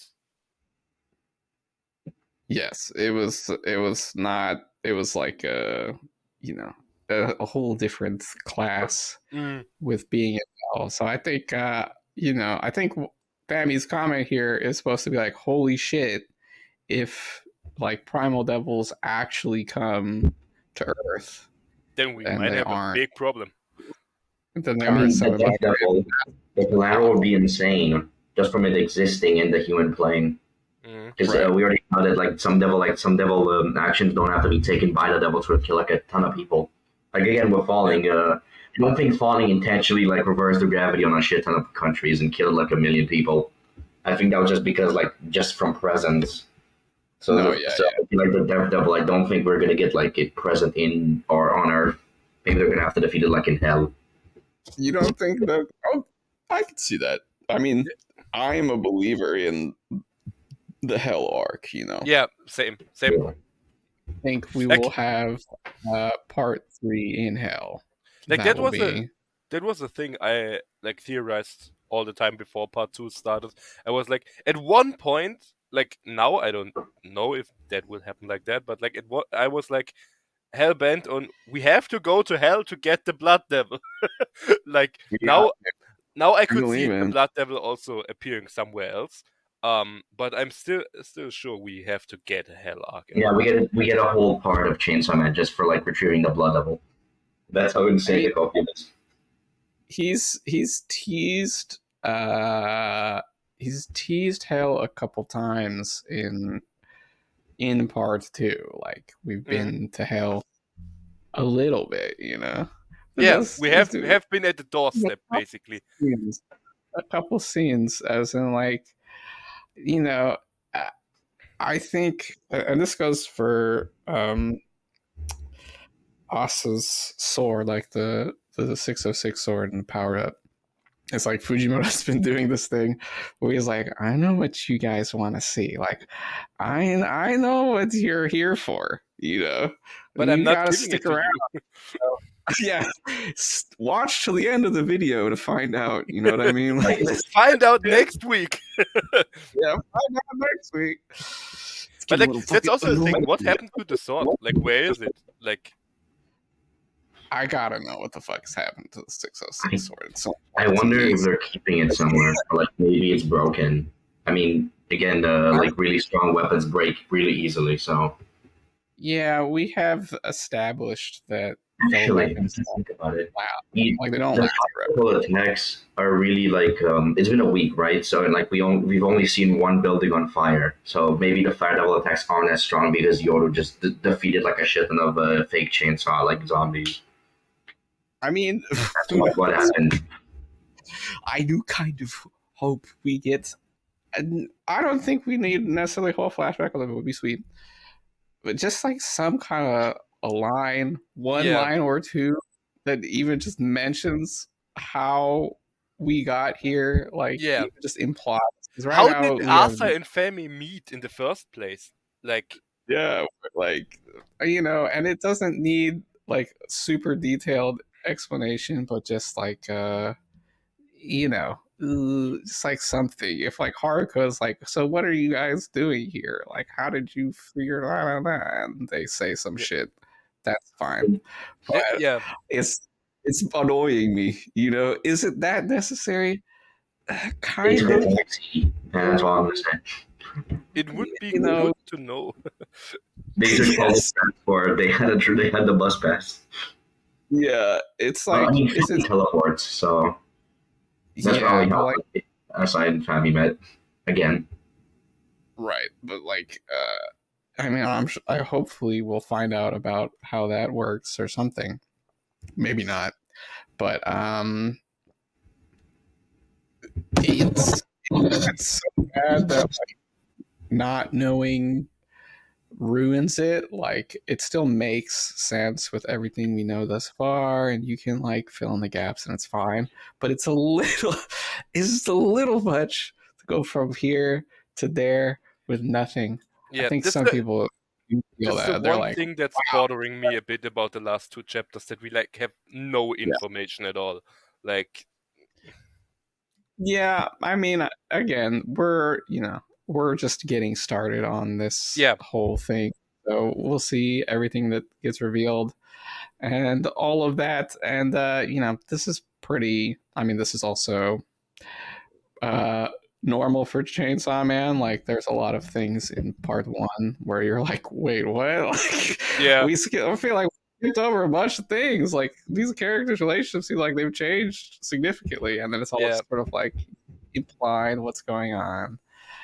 Speaker 1: Yes, it was not. It was like a whole different class with being in Hell. So I think I think Fami's comment here is supposed to be like, holy shit, if like Primal Devils actually come to Earth,
Speaker 2: then we might have a big problem.
Speaker 1: Then there are some
Speaker 3: the collateral would be insane just from it existing in the human plane. Because we already know that like some devil actions don't have to be taken by the devil to kill like a ton of people. Like again with Falling, I don't think Falling intentionally like reversed the gravity on a shit ton of countries and killed like 1 million people. I think that was just because like just from presence. So like the devil, I don't think we're gonna get like it present in or on Earth. Maybe they're gonna have to defeat it like in Hell.
Speaker 1: You don't think that? Oh, I could see that. I mean, I am a believer in the Hell arc,
Speaker 2: Yeah, same.
Speaker 1: I think we will have part 3 in Hell.
Speaker 2: Like that was a thing I like theorized all the time before part 2 started. I was like, at one point, like now I don't know if that will happen like that, but like I was like hell bent on we have to go to Hell to get the Blood Devil. Like now I could see the Blood Devil also appearing somewhere else. But I'm still sure we have to get a Hell arc.
Speaker 3: Yeah, we get a whole part of Chainsaw Man just for like retrieving the Blood Devil. That's how insane the copy is.
Speaker 1: He's teased Hell a couple times in part 2. Like we've been to Hell a little bit,
Speaker 2: Yes, we have been at the doorstep basically.
Speaker 1: A couple scenes, as in like, I think, and this goes for Asa's sword, like the 606 sword and Power Up. It's like Fujimoto's been doing this thing where he's like, I know what you guys want to see. Like, I know what you're here for,
Speaker 2: But I'm not
Speaker 1: gotta stick around. Yeah, watch till the end of the video to find out. You know what I mean? Like,
Speaker 2: find out next week.
Speaker 1: Yeah, find out next week.
Speaker 2: But
Speaker 1: getting a
Speaker 2: like
Speaker 1: little
Speaker 2: that's
Speaker 1: fucking
Speaker 2: also the thing.
Speaker 1: annoying.
Speaker 2: What happened to the sword? Like where is it? Like
Speaker 1: I gotta know what the fuck has happened to the 606 sword. It's so
Speaker 3: I
Speaker 1: important to
Speaker 3: wonder
Speaker 1: me.
Speaker 3: if they're keeping it somewhere, or like maybe it's broken. I mean, again, the
Speaker 1: I-
Speaker 3: like really strong weapons break really easily. So
Speaker 1: Yeah, we have established that the
Speaker 3: actually,
Speaker 1: weapons
Speaker 3: just
Speaker 1: don't
Speaker 3: think about it.
Speaker 1: last.
Speaker 3: You,
Speaker 1: Like they don't
Speaker 3: the
Speaker 1: last forever.
Speaker 3: high attacks are really like it's been a week, right? So and like we've only seen one building on fire. So maybe the fire devil attacks aren't as strong because Yoru just defeated like a shit ton of fake chainsaw like zombies.
Speaker 1: I mean,
Speaker 3: That's what happened.
Speaker 1: I do kind of hope we get. And I don't think we need necessarily a whole flashback, although it would be sweet. But just like some kind of a line, one
Speaker 2: yeah.
Speaker 1: line or two that even just mentions how we got here, like
Speaker 2: Yeah.
Speaker 1: even just implies. Because right
Speaker 2: How
Speaker 1: now
Speaker 2: did
Speaker 1: we have,
Speaker 2: Arthur and Femi meet in the first place? Like
Speaker 1: yeah, like and it doesn't need like super detailed explanation, but just like just like something. If like Haruka's like, so what are you guys doing here? Like, how did you figure that out? And they say some
Speaker 2: yeah.
Speaker 1: shit. That's fine,
Speaker 2: Yeah,
Speaker 1: but
Speaker 2: yeah.
Speaker 1: it's annoying me. Is it that necessary?
Speaker 3: They
Speaker 1: Kind
Speaker 3: took a
Speaker 1: of.
Speaker 3: taxi, and that's all I'm gonna say.
Speaker 2: It would be
Speaker 1: You know,
Speaker 2: good to know.
Speaker 3: They took public
Speaker 1: yes,
Speaker 3: transport. They had the bus pass.
Speaker 1: yeah. It's
Speaker 3: I
Speaker 1: like,
Speaker 3: mean,
Speaker 1: is it?
Speaker 3: Fami teleports, so that's
Speaker 1: Yeah,
Speaker 3: probably
Speaker 1: but
Speaker 3: how
Speaker 1: like,
Speaker 3: Asai and Fami met again.
Speaker 1: right, but like, I mean, I hopefully we'll find out about how that works or something. Maybe not, but it's it's so bad that not knowing ruins it. Like it still makes sense with everything we know thus far, and you can like fill in the gaps, and it's fine. But it's just a little much to go from here to there with nothing. I
Speaker 2: Yeah,
Speaker 1: think some people feel
Speaker 2: this is the
Speaker 1: that they're
Speaker 2: one
Speaker 1: like,
Speaker 2: thing that's
Speaker 1: wow,
Speaker 2: bothering me a bit about the last two chapters that we like have no
Speaker 1: yeah,
Speaker 2: information at all. Like
Speaker 1: yeah. I mean, again, we're just getting started on this
Speaker 2: yeah,
Speaker 1: whole thing. So we'll see everything that gets revealed and all of that. And this is pretty. I mean, this is also uh, normal for Chainsaw Man. Like, there's a lot of things in part one where you're like, wait, what? Like,
Speaker 2: yeah,
Speaker 1: I feel like we skipped over a bunch of things. Like these characters' relationships seem like they've changed significantly, and then it's all
Speaker 2: yeah.
Speaker 1: sort of like implied what's going on,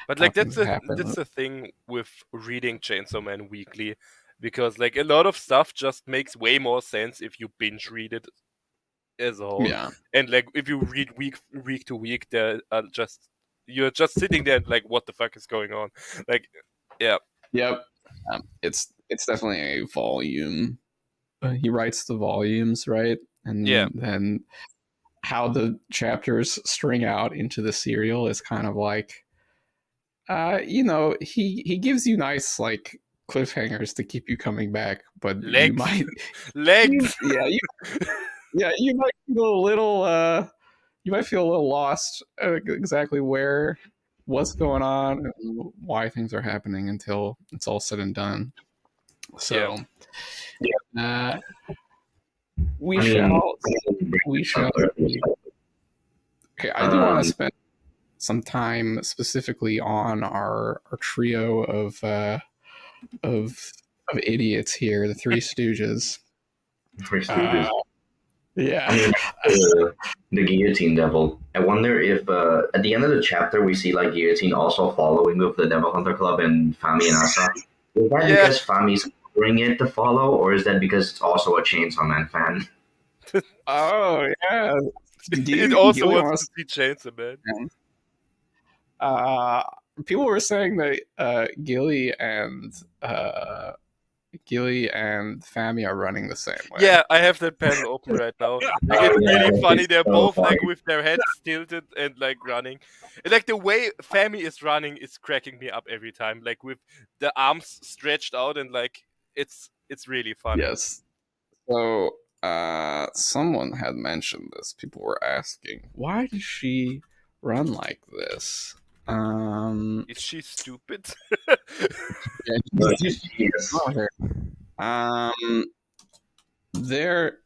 Speaker 2: But
Speaker 1: how
Speaker 2: like
Speaker 1: things
Speaker 2: that's
Speaker 1: happen.
Speaker 2: the thing with reading Chainsaw Man weekly, because like a lot of stuff just makes way more sense if you binge read it as a whole,
Speaker 1: Yeah.
Speaker 2: and like if you read week to week, you're just sitting there like what the fuck is going on, like yeah,
Speaker 1: Yep. It's definitely a volume. He writes the volumes, right?
Speaker 2: yeah,
Speaker 1: And then how the chapters string out into the serial is kind of like, he gives you nice like cliffhangers to keep you coming back, but you
Speaker 2: legs,
Speaker 1: might,
Speaker 2: legs.
Speaker 1: you might feel a little, lost exactly where, what's going on, and why things are happening until it's all said and done.
Speaker 2: Yeah,
Speaker 1: So, uh, we
Speaker 3: I mean,
Speaker 1: shall, we shall see. Okay, I do want to
Speaker 3: um,
Speaker 1: spend some time specifically on our trio of of idiots here, the Three Stooges.
Speaker 3: for
Speaker 1: Uh,
Speaker 3: Stooges. I
Speaker 1: yeah,
Speaker 3: mean, the guillotine devil. I wonder if at the end of the chapter we see like guillotine also following with the Devil Hunter Club and Fami and Asa. Is that
Speaker 2: yeah.
Speaker 3: because Fami's ordering it to follow, or is that because it's also a Chainsaw Man fan?
Speaker 1: oh yeah.
Speaker 2: It also
Speaker 1: Gilly
Speaker 2: wants to
Speaker 1: wants.
Speaker 2: see Chainsaw Man.
Speaker 1: Uh, People were saying that Gilly and Fami are running the same way.
Speaker 2: Yeah, I have that panel open right now. Like
Speaker 3: Oh
Speaker 2: it's
Speaker 3: yeah,
Speaker 2: really funny.
Speaker 3: it's
Speaker 2: They're
Speaker 3: so
Speaker 2: both like
Speaker 3: funny.
Speaker 2: with their heads tilted and like running. And, like the way Fami is running is cracking me up every time. Like with the arms stretched out and like it's really funny.
Speaker 1: Yes. So, someone had mentioned this. People were asking, why does she run like this? Um,
Speaker 2: Is she stupid?
Speaker 1: yeah,
Speaker 3: No,
Speaker 1: just
Speaker 3: she's genius.
Speaker 1: oh, here. There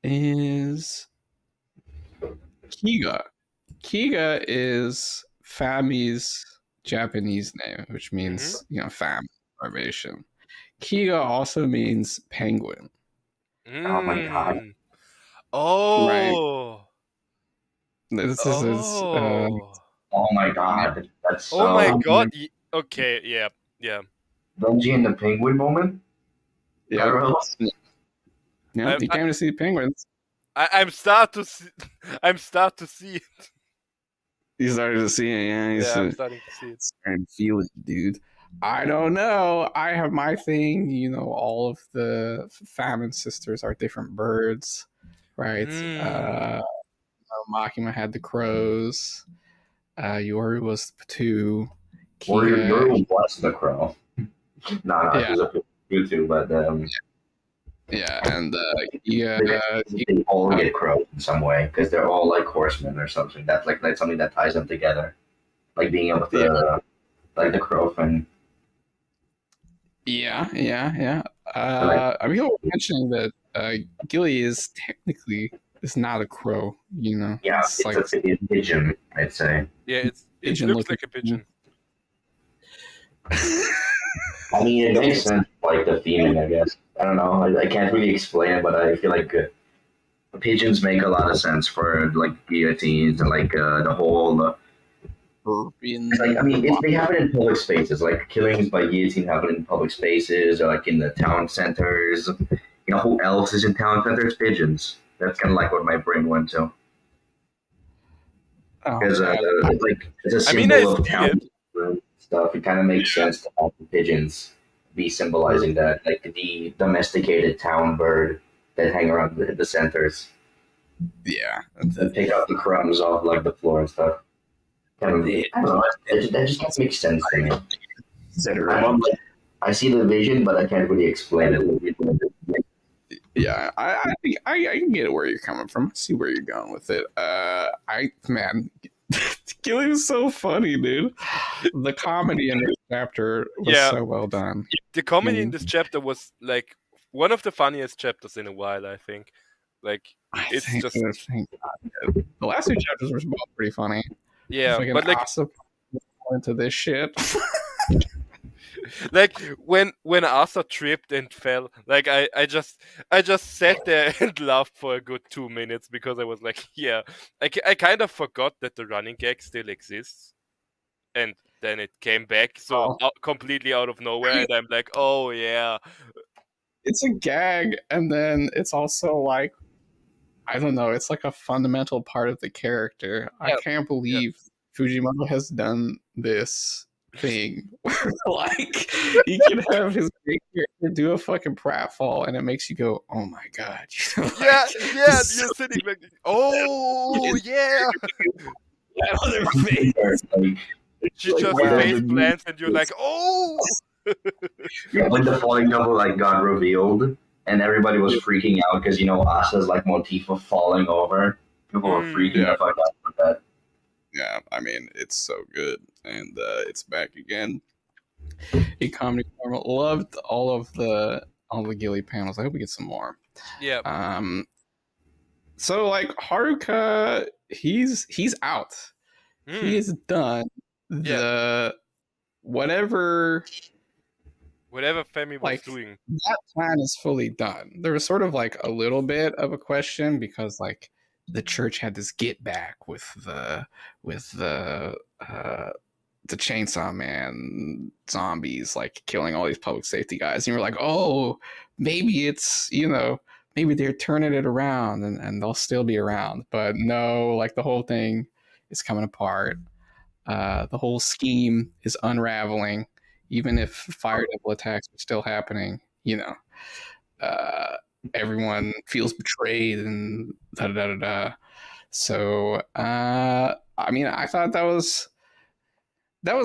Speaker 1: is Kiga. Kiga is Fami's Japanese name, which
Speaker 2: Hmm.
Speaker 1: means fam starvation. Kiga also means penguin,
Speaker 3: Oh my god.
Speaker 2: Mm.
Speaker 1: right?
Speaker 2: Oh.
Speaker 1: This is his
Speaker 2: Oh.
Speaker 3: Oh my god. That's
Speaker 2: Oh my
Speaker 3: so
Speaker 2: god. Okay, yeah. Yeah.
Speaker 3: Benji and the Penguin moment.
Speaker 1: Yep.
Speaker 3: Parallels.
Speaker 1: Yeah,
Speaker 2: I,
Speaker 1: he
Speaker 2: I
Speaker 1: came to see penguins.
Speaker 2: I'm start to see I'm start to see it.
Speaker 1: He started to see it. Yeah, he's
Speaker 2: Yeah, I'm starting to see it.
Speaker 1: starting to feel it, dude. I don't know. I have my thing. All of the famine sisters are different birds, right?
Speaker 2: Hmm.
Speaker 1: Makima had the crows. Yoru was the Patu.
Speaker 3: Or
Speaker 1: Kia,
Speaker 3: Yoru was the crow. No,
Speaker 1: yeah,
Speaker 3: she's a Pikachu, but
Speaker 1: yeah, and Kia,
Speaker 3: they all get crows in some way because they're all like horsemen or something. That's something that ties them together, like being able
Speaker 1: yeah,
Speaker 3: to like the crow thing.
Speaker 1: yeah.
Speaker 3: Like
Speaker 1: I mean, people were mentioning that Gilly is not a crow.
Speaker 3: yeah,
Speaker 1: It's
Speaker 3: it's
Speaker 1: like
Speaker 3: a pigeon, I'd say.
Speaker 2: Yeah, it
Speaker 1: pigeon
Speaker 2: looks
Speaker 1: looking.
Speaker 2: like a pigeon.
Speaker 3: I mean, it makes sense, like the theming, I guess. I don't know. I can't really explain it, but I feel like pigeons make a lot of sense for like guillotines and like the whole. It's like I
Speaker 1: In
Speaker 3: mean, they happen in public spaces. Like killings by guillotine happen in public spaces or like in the town centers. Who else is in town centers? Pigeons. That's kind of like what my brain went to
Speaker 1: oh
Speaker 3: because
Speaker 1: man,
Speaker 3: it's a
Speaker 2: I mean, I
Speaker 3: symbol of
Speaker 2: see
Speaker 3: town
Speaker 2: it.
Speaker 3: stuff. It kind of makes sense to have the pigeons be symbolizing that, like the domesticated town bird that hang around the centers
Speaker 1: yeah.
Speaker 3: and pick up the crumbs off like the floor and stuff. Kind of,
Speaker 1: It,
Speaker 3: I don't know. That just kind of makes sense to me.
Speaker 1: consider it.
Speaker 3: I'm like, I see the vision, but I can't really explain it.
Speaker 1: Yeah, I can get where you're coming from. I see where you're going with it. Man, Gilly was so funny, dude. The comedy in this chapter was
Speaker 2: Yeah,
Speaker 1: so well done.
Speaker 2: the comedy in
Speaker 1: And
Speaker 2: this chapter was like one of the funniest chapters in a while, I think. Like it's just
Speaker 1: I think the last two chapters were both pretty funny.
Speaker 2: yeah,
Speaker 1: Fucking
Speaker 2: but like
Speaker 1: Asa into this shit.
Speaker 2: like when Arthur tripped and fell, like I just sat there and laughed for a good 2 minutes because I was like, yeah, I kind of forgot that the running gag still exists, and then it came back so
Speaker 1: Oh,
Speaker 2: completely out of
Speaker 1: I
Speaker 2: nowhere,
Speaker 1: mean,
Speaker 2: and I'm like, oh yeah,
Speaker 1: it's a gag, and then it's also like I don't know. It's like a fundamental part of the character. I
Speaker 2: yeah,
Speaker 1: can't
Speaker 2: yeah,
Speaker 1: believe Fujimoto has done this thing. Like he can have his great character do a fucking pratfall, and it makes you go, "Oh my god!"
Speaker 2: yeah,
Speaker 1: Like
Speaker 2: yeah.
Speaker 1: this
Speaker 2: You're sitting like, oh yeah.
Speaker 1: that other face.
Speaker 3: Like,
Speaker 2: She
Speaker 1: Like
Speaker 2: just
Speaker 1: wow,
Speaker 2: face
Speaker 1: the
Speaker 2: plants, and you're like, oh.
Speaker 3: yeah, when the falling double like got revealed and everybody was freaking out because Asa's like motif of falling over. People were freaking
Speaker 1: yeah,
Speaker 3: the fuck out with that.
Speaker 1: yeah. I mean, it's so good, and it's back again. A comedy format. Loved all the Gilly panels. I hope we get some more.
Speaker 2: Yeah.
Speaker 1: Um, so like Haruka, he's out. He
Speaker 2: Hmm.
Speaker 1: is done.
Speaker 2: Yeah.
Speaker 1: The whatever
Speaker 2: Whatever Femi was
Speaker 1: like
Speaker 2: doing.
Speaker 1: that plan is fully done. There was sort of like a little bit of a question because like the church had this get back with the chainsaw man zombies like killing all these public safety guys and you're like, oh, maybe it's maybe they're turning it around and they'll still be around, but no, like the whole thing is coming apart. The whole scheme is unraveling, even if fire devil attacks are still happening. Uh, everyone feels betrayed and da da da da. Da. So, I mean, I thought that was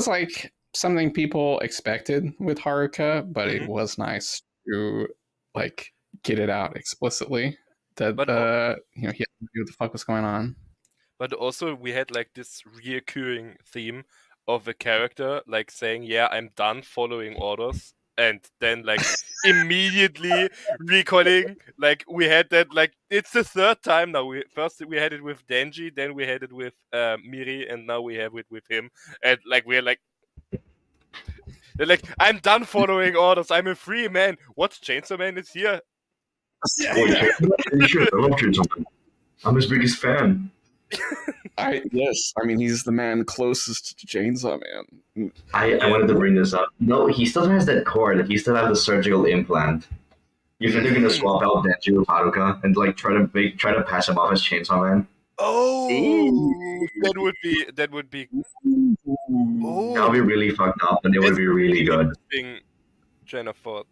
Speaker 1: like something people expected with Haruka, but it
Speaker 2: Hmm.
Speaker 1: was nice to like get it out explicitly that
Speaker 2: But
Speaker 1: he had to know what the fuck was going on.
Speaker 2: But also we had like this reoccurring theme of a character like saying, "Yeah, I'm done following orders," and then like immediately recalling. Like we had that like it's the third time now. We had it with Denji, then we had it with Miri, and now we have it with him. And like we're like. They're like, I'm done following orders. I'm a free man. What? Chainsaw Man is here?
Speaker 3: Wait, Chainsaw, I love Chainsaw Man. I'm his biggest fan.
Speaker 1: Yes, I mean he's the man closest to Chainsaw Man.
Speaker 3: I wanted to bring this up. No, he still has that cord. He still has the surgical implant. You think they're gonna swap out Denji with Haruka and like try to pass him off as Chainsaw Man?
Speaker 2: Oh, that would be. Oh,
Speaker 3: That would be really fucked up, and it would be really good.
Speaker 2: interesting train of thought.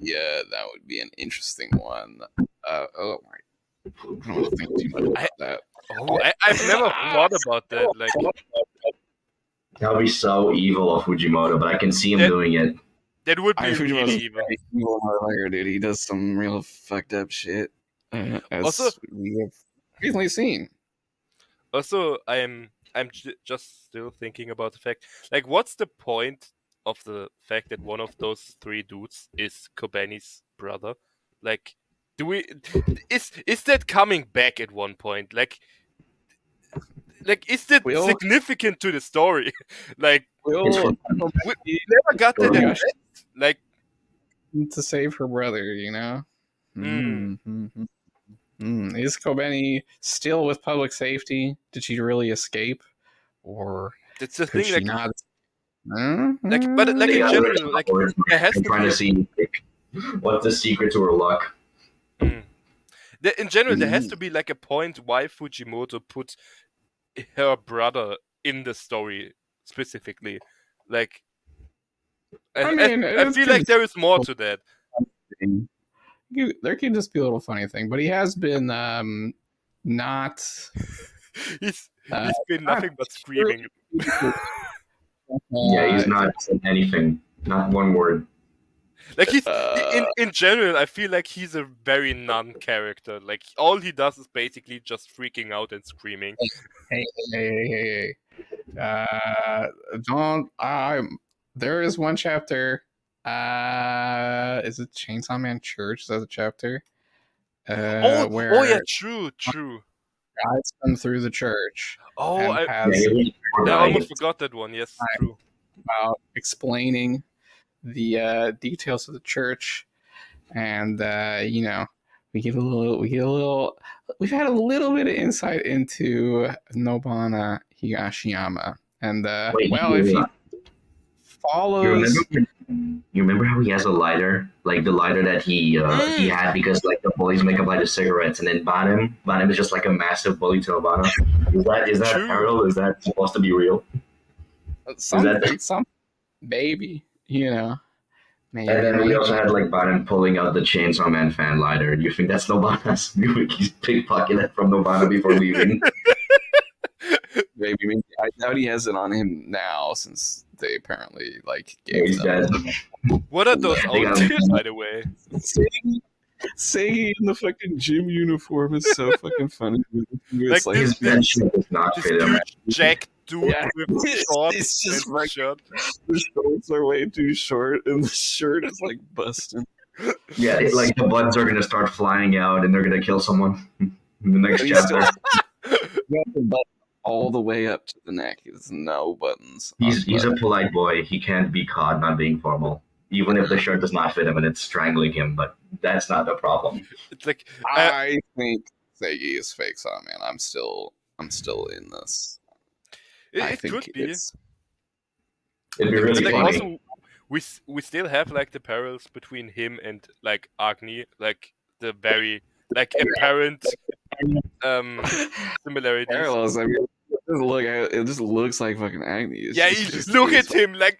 Speaker 1: Yeah, that would be an interesting one. Oh my! I don't think too much about that.
Speaker 2: Oh, I've never thought about that. Like,
Speaker 3: That would be so evil of Fujimoto, but I can see him doing it.
Speaker 2: that would be
Speaker 1: Fujimoto's
Speaker 2: really
Speaker 1: a
Speaker 2: evil.
Speaker 1: very evil motherfucker, dude. He does some real fucked up shit. As
Speaker 2: Also-
Speaker 1: we have recently seen.
Speaker 2: Also, I'm just still thinking about the fact, like, what's the point of the fact that one of those three dudes is Kobani's brother? Like, is that coming back at one point? Like is that
Speaker 1: Will-
Speaker 2: significant to the story? Like,
Speaker 1: Will
Speaker 2: we never got that
Speaker 1: Yeah.
Speaker 2: at best. Like,
Speaker 1: to save her brother, you know? Is Kobeni still with public safety? Did she really escape? Or
Speaker 2: that's the
Speaker 1: could
Speaker 2: thing.
Speaker 1: she
Speaker 2: Like,
Speaker 1: not?
Speaker 2: but like in
Speaker 3: Yeah,
Speaker 2: general, like there has
Speaker 3: I'm
Speaker 2: to
Speaker 3: trying
Speaker 2: be
Speaker 3: to see like, what's the secret to her luck.
Speaker 2: in general, there has to be like a point why Fujimoto put her brother in the story specifically. Like,
Speaker 1: I mean,
Speaker 2: I
Speaker 1: it
Speaker 2: feel
Speaker 1: could
Speaker 2: like there is more to that.
Speaker 1: there can just be a little funny thing, but he has been not.
Speaker 2: He's been nothing but screaming.
Speaker 3: Yeah, he's not saying anything, not one word.
Speaker 2: Like he's in general, I feel like he's a very non-character. Like all he does is basically just freaking out and screaming.
Speaker 1: Hey. Don't. There is one chapter. Is it Chainsaw Man Church? Is that a chapter? Where
Speaker 2: oh yeah, true.
Speaker 1: guides them through the church.
Speaker 2: Oh,
Speaker 1: and
Speaker 2: I
Speaker 1: has
Speaker 2: almost forgot that one. Yes, true.
Speaker 1: about explaining the details of the church, and we've had a little bit of insight into Nobana Higashiyama, and
Speaker 3: Wait,
Speaker 1: if he follows.
Speaker 3: You remember how he has a lighter, like the lighter that he had because like the bullies make him light his cigarettes, and then Bottom is just like a massive bully to Obama. Is that
Speaker 2: True.
Speaker 3: parallel? Is that supposed to be real?
Speaker 1: Some maybe, maybe.
Speaker 3: And then we also had like Bottom pulling out the Chainsaw Man fan lighter. Do you think that's Nobana's? He's pickpocketing it from Nobana before leaving.
Speaker 1: Maybe. I doubt he has it on him now, since they apparently gave
Speaker 3: He's
Speaker 1: them.
Speaker 2: What are those
Speaker 3: They got
Speaker 2: outfits,
Speaker 3: him.
Speaker 2: by the way?
Speaker 1: Sagi in the fucking gym uniform is so fucking funny. It's
Speaker 2: Like
Speaker 3: His
Speaker 2: this-
Speaker 3: bench does not
Speaker 2: This
Speaker 3: fit him.
Speaker 2: huge jacked dude
Speaker 1: Yeah,
Speaker 2: with shorts
Speaker 1: it's just
Speaker 2: and
Speaker 1: like-
Speaker 2: shirt.
Speaker 1: the shorts are way too short, and the shirt is busting.
Speaker 3: Yeah, like the buttons are gonna start flying out, and they're gonna kill someone in the next
Speaker 1: He's
Speaker 3: chapter.
Speaker 1: All the way up to the neck. There's no buttons.
Speaker 3: He's a polite boy. He can't be caught not being formal, even if the shirt does not fit him and it's strangling him. But that's not the problem.
Speaker 2: It's like
Speaker 1: I think Sagi is fake Saw Man. I'm still in this. I
Speaker 2: it
Speaker 1: think
Speaker 2: could be.
Speaker 1: it's
Speaker 3: It'd be
Speaker 2: But
Speaker 3: really
Speaker 2: like
Speaker 3: funny.
Speaker 2: also, we still have like the parallels between him and like Agni, like the very like apparent similarities.
Speaker 1: parallels. I mean, it just looks like fucking Agni. It's
Speaker 2: Yeah,
Speaker 1: just-
Speaker 2: look
Speaker 1: it's
Speaker 2: at him, like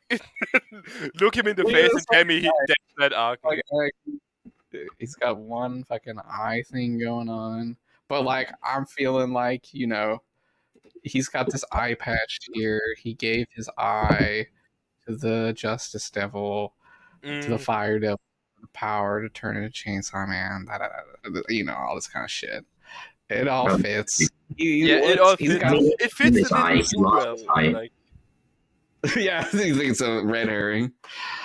Speaker 2: look him in the
Speaker 1: Look
Speaker 2: face
Speaker 1: at
Speaker 2: and tell me that's not Agni.
Speaker 1: he's got one fucking eye thing going on, but I'm feeling he's got this eye patch here. He gave his eye to the Justice Devil, to the Fire Devil, the power to turn into Chainsaw Man. All this kind of shit. It all fits.
Speaker 2: it all
Speaker 1: he's
Speaker 2: fits.
Speaker 1: got
Speaker 2: It fits
Speaker 3: his
Speaker 2: the
Speaker 3: eye.
Speaker 2: little
Speaker 3: He
Speaker 2: zoo
Speaker 3: lost
Speaker 2: well.
Speaker 3: his eye.
Speaker 2: Like,
Speaker 1: yeah, I think it's a red herring.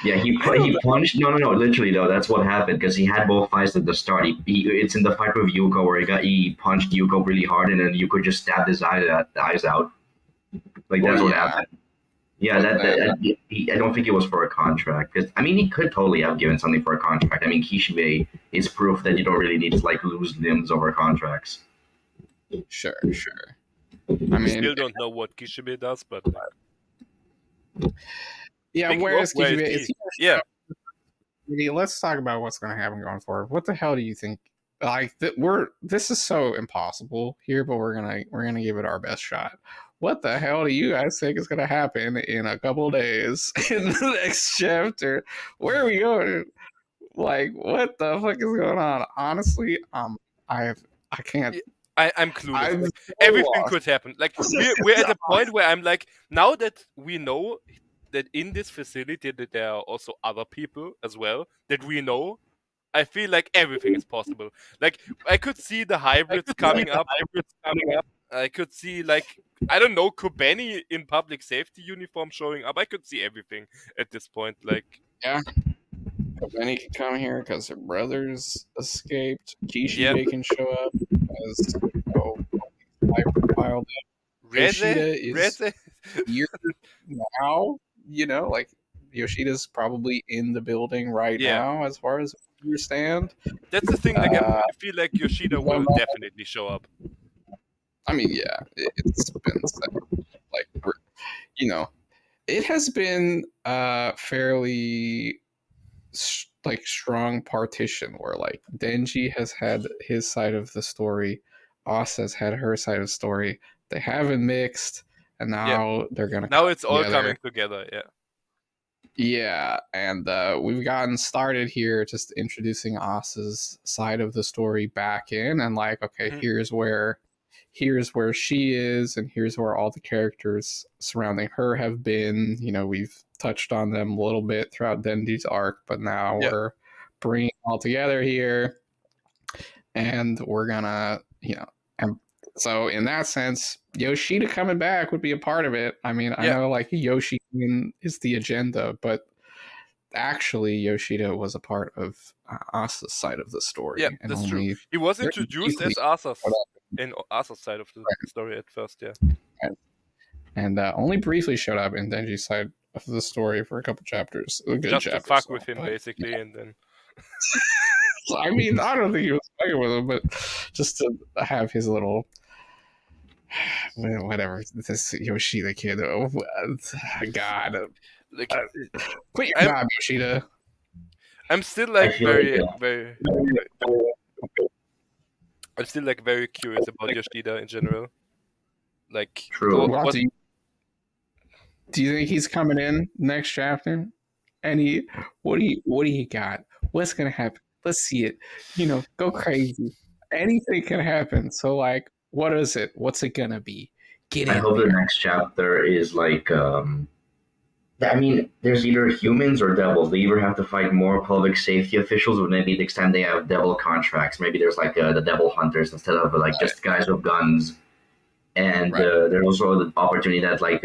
Speaker 3: Yeah,
Speaker 2: I don't
Speaker 3: he
Speaker 2: know.
Speaker 3: punched. No. Literally though, that's what happened because he had both fights at the start. It's in the fight with Yuko where he punched Yuko really hard and then Yuko just stabbed his eyes out. Like
Speaker 1: Well,
Speaker 3: that's what
Speaker 1: yeah,
Speaker 3: happened. Yeah,
Speaker 1: but then
Speaker 3: I don't think it was for a contract. 'Cause, I mean, he could totally have given something for a contract. I mean, Kishibe is proof that you don't really need to like lose limbs over contracts.
Speaker 1: sure.
Speaker 2: I
Speaker 1: I mean,
Speaker 2: still don't know what Kishibe does, but like,
Speaker 1: yeah.
Speaker 2: speaking
Speaker 1: Where
Speaker 2: of,
Speaker 1: is
Speaker 2: where
Speaker 1: Kishibe?
Speaker 2: is
Speaker 1: Is
Speaker 2: he?
Speaker 1: he?
Speaker 2: Yeah,
Speaker 1: Let's talk about what's going to happen going forward. What the hell do you think? Like this is so impossible here, but we're gonna give it our best shot. What the hell do you guys think is gonna happen in a couple of days in the next chapter? Where are we going? Like, what the fuck is going on? Honestly, I I can't.
Speaker 2: I'm clueless.
Speaker 1: I'm
Speaker 2: Like,
Speaker 1: so
Speaker 2: everything
Speaker 1: lost.
Speaker 2: could happen. Like, we're at a point where I'm like, now that we know that in this facility that there are also other people as well that we know, I feel like everything is possible. Like, I could see the hybrids coming up. I could see, like, I don't know, Kobeni in public safety uniform showing up. I could see everything at this point. Like,
Speaker 1: Yeah, Benny can come here because her brothers escaped.
Speaker 2: yeah,
Speaker 1: Kishibe can show up as high profile that
Speaker 2: Reze,
Speaker 1: Yoshida is
Speaker 2: Reze.
Speaker 1: here now. Like Yoshida's probably in the building right
Speaker 2: Yeah,
Speaker 1: now, as far as I understand.
Speaker 2: that's the thing. Like,
Speaker 1: Uh,
Speaker 2: I feel like Yoshida will definitely show up.
Speaker 1: I mean, yeah, it's been said. Like, it has been fairly like strong partition where like Denji has had his side of the story, Asa's had her side of the story. They haven't mixed, and
Speaker 2: Yeah,
Speaker 1: now they're gonna
Speaker 2: now
Speaker 1: come
Speaker 2: it's all
Speaker 1: together.
Speaker 2: coming together. Yeah.
Speaker 1: Yeah, and we've gotten started here, just introducing Asa's side of the story back in, and like, okay,
Speaker 2: Mhm.
Speaker 1: here's where she is, and here's where all the characters surrounding her have been. We've touched on them a little bit throughout Denji's arc, but now
Speaker 2: Yeah.
Speaker 1: we're bringing it all together here, and we're gonna, and so in that sense, Yoshida coming back would be a part of it. I mean, I
Speaker 2: Yeah.
Speaker 1: know like Yoshi is the agenda, but actually Yoshida was a part of Asa's side of the story,
Speaker 2: Yeah,
Speaker 1: and
Speaker 2: that's true.
Speaker 1: only
Speaker 2: He was
Speaker 1: very
Speaker 2: introduced
Speaker 1: briefly
Speaker 2: as Asa's
Speaker 1: showed up,
Speaker 2: in Asa's side of the story at first. Yeah.
Speaker 1: and only briefly showed up in Denji's side of the story for a couple chapters, good
Speaker 2: Just to
Speaker 1: chapters.
Speaker 2: fuck
Speaker 1: So,
Speaker 2: with him,
Speaker 1: but
Speaker 2: basically, and then
Speaker 1: so, I mean, I don't think he was fucking with him, but just to have his little whatever, this Yoshida kid. Oh, God,
Speaker 2: like
Speaker 1: quit your
Speaker 2: I'm
Speaker 1: job, Yoshida.
Speaker 2: I'm still
Speaker 3: I
Speaker 2: like
Speaker 3: feel like
Speaker 2: I'm still like very curious about Yoshida in general. Like,
Speaker 3: true.
Speaker 1: Well,
Speaker 2: what?
Speaker 1: do you think he's coming in next chapter? And what do you got? What's gonna happen? Let's see it. Go crazy. Anything can happen. So like, what is it? What's it gonna be? Get
Speaker 3: I
Speaker 1: in
Speaker 3: hope the
Speaker 1: there.
Speaker 3: next chapter is like. I mean, there's either humans or devils. They either have to fight more public safety officials, or maybe next time they have devil contracts. Maybe there's like the devil hunters instead of like just guys with guns. And
Speaker 1: Right.
Speaker 3: there's also the opportunity that like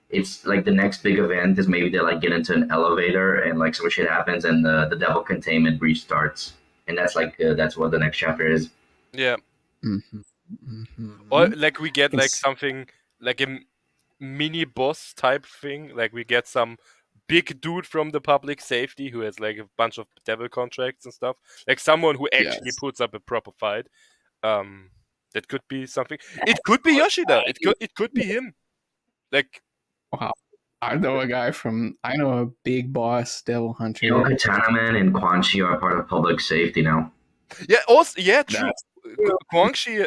Speaker 3: it's like the next big event is maybe they like get into an elevator and like some shit happens and the devil containment breach starts, and that's what the next chapter is.
Speaker 2: Yeah.
Speaker 1: Mm-hmm. Mm-hmm.
Speaker 2: Or like we get like
Speaker 1: It's
Speaker 2: something like a mini boss type thing. Like we get some big dude from the public safety who has like a bunch of devil contracts and stuff. Like someone who actually
Speaker 1: yes.
Speaker 2: puts up a proper fight. That could be something. It could be Yoshida. It could be him. Like,
Speaker 1: Wow. I know a big boss devil hunter.
Speaker 3: You know, Katana Man and Quan Chi are part of public safety now.
Speaker 2: yeah, also yeah, true.
Speaker 1: That's
Speaker 2: Guangxi,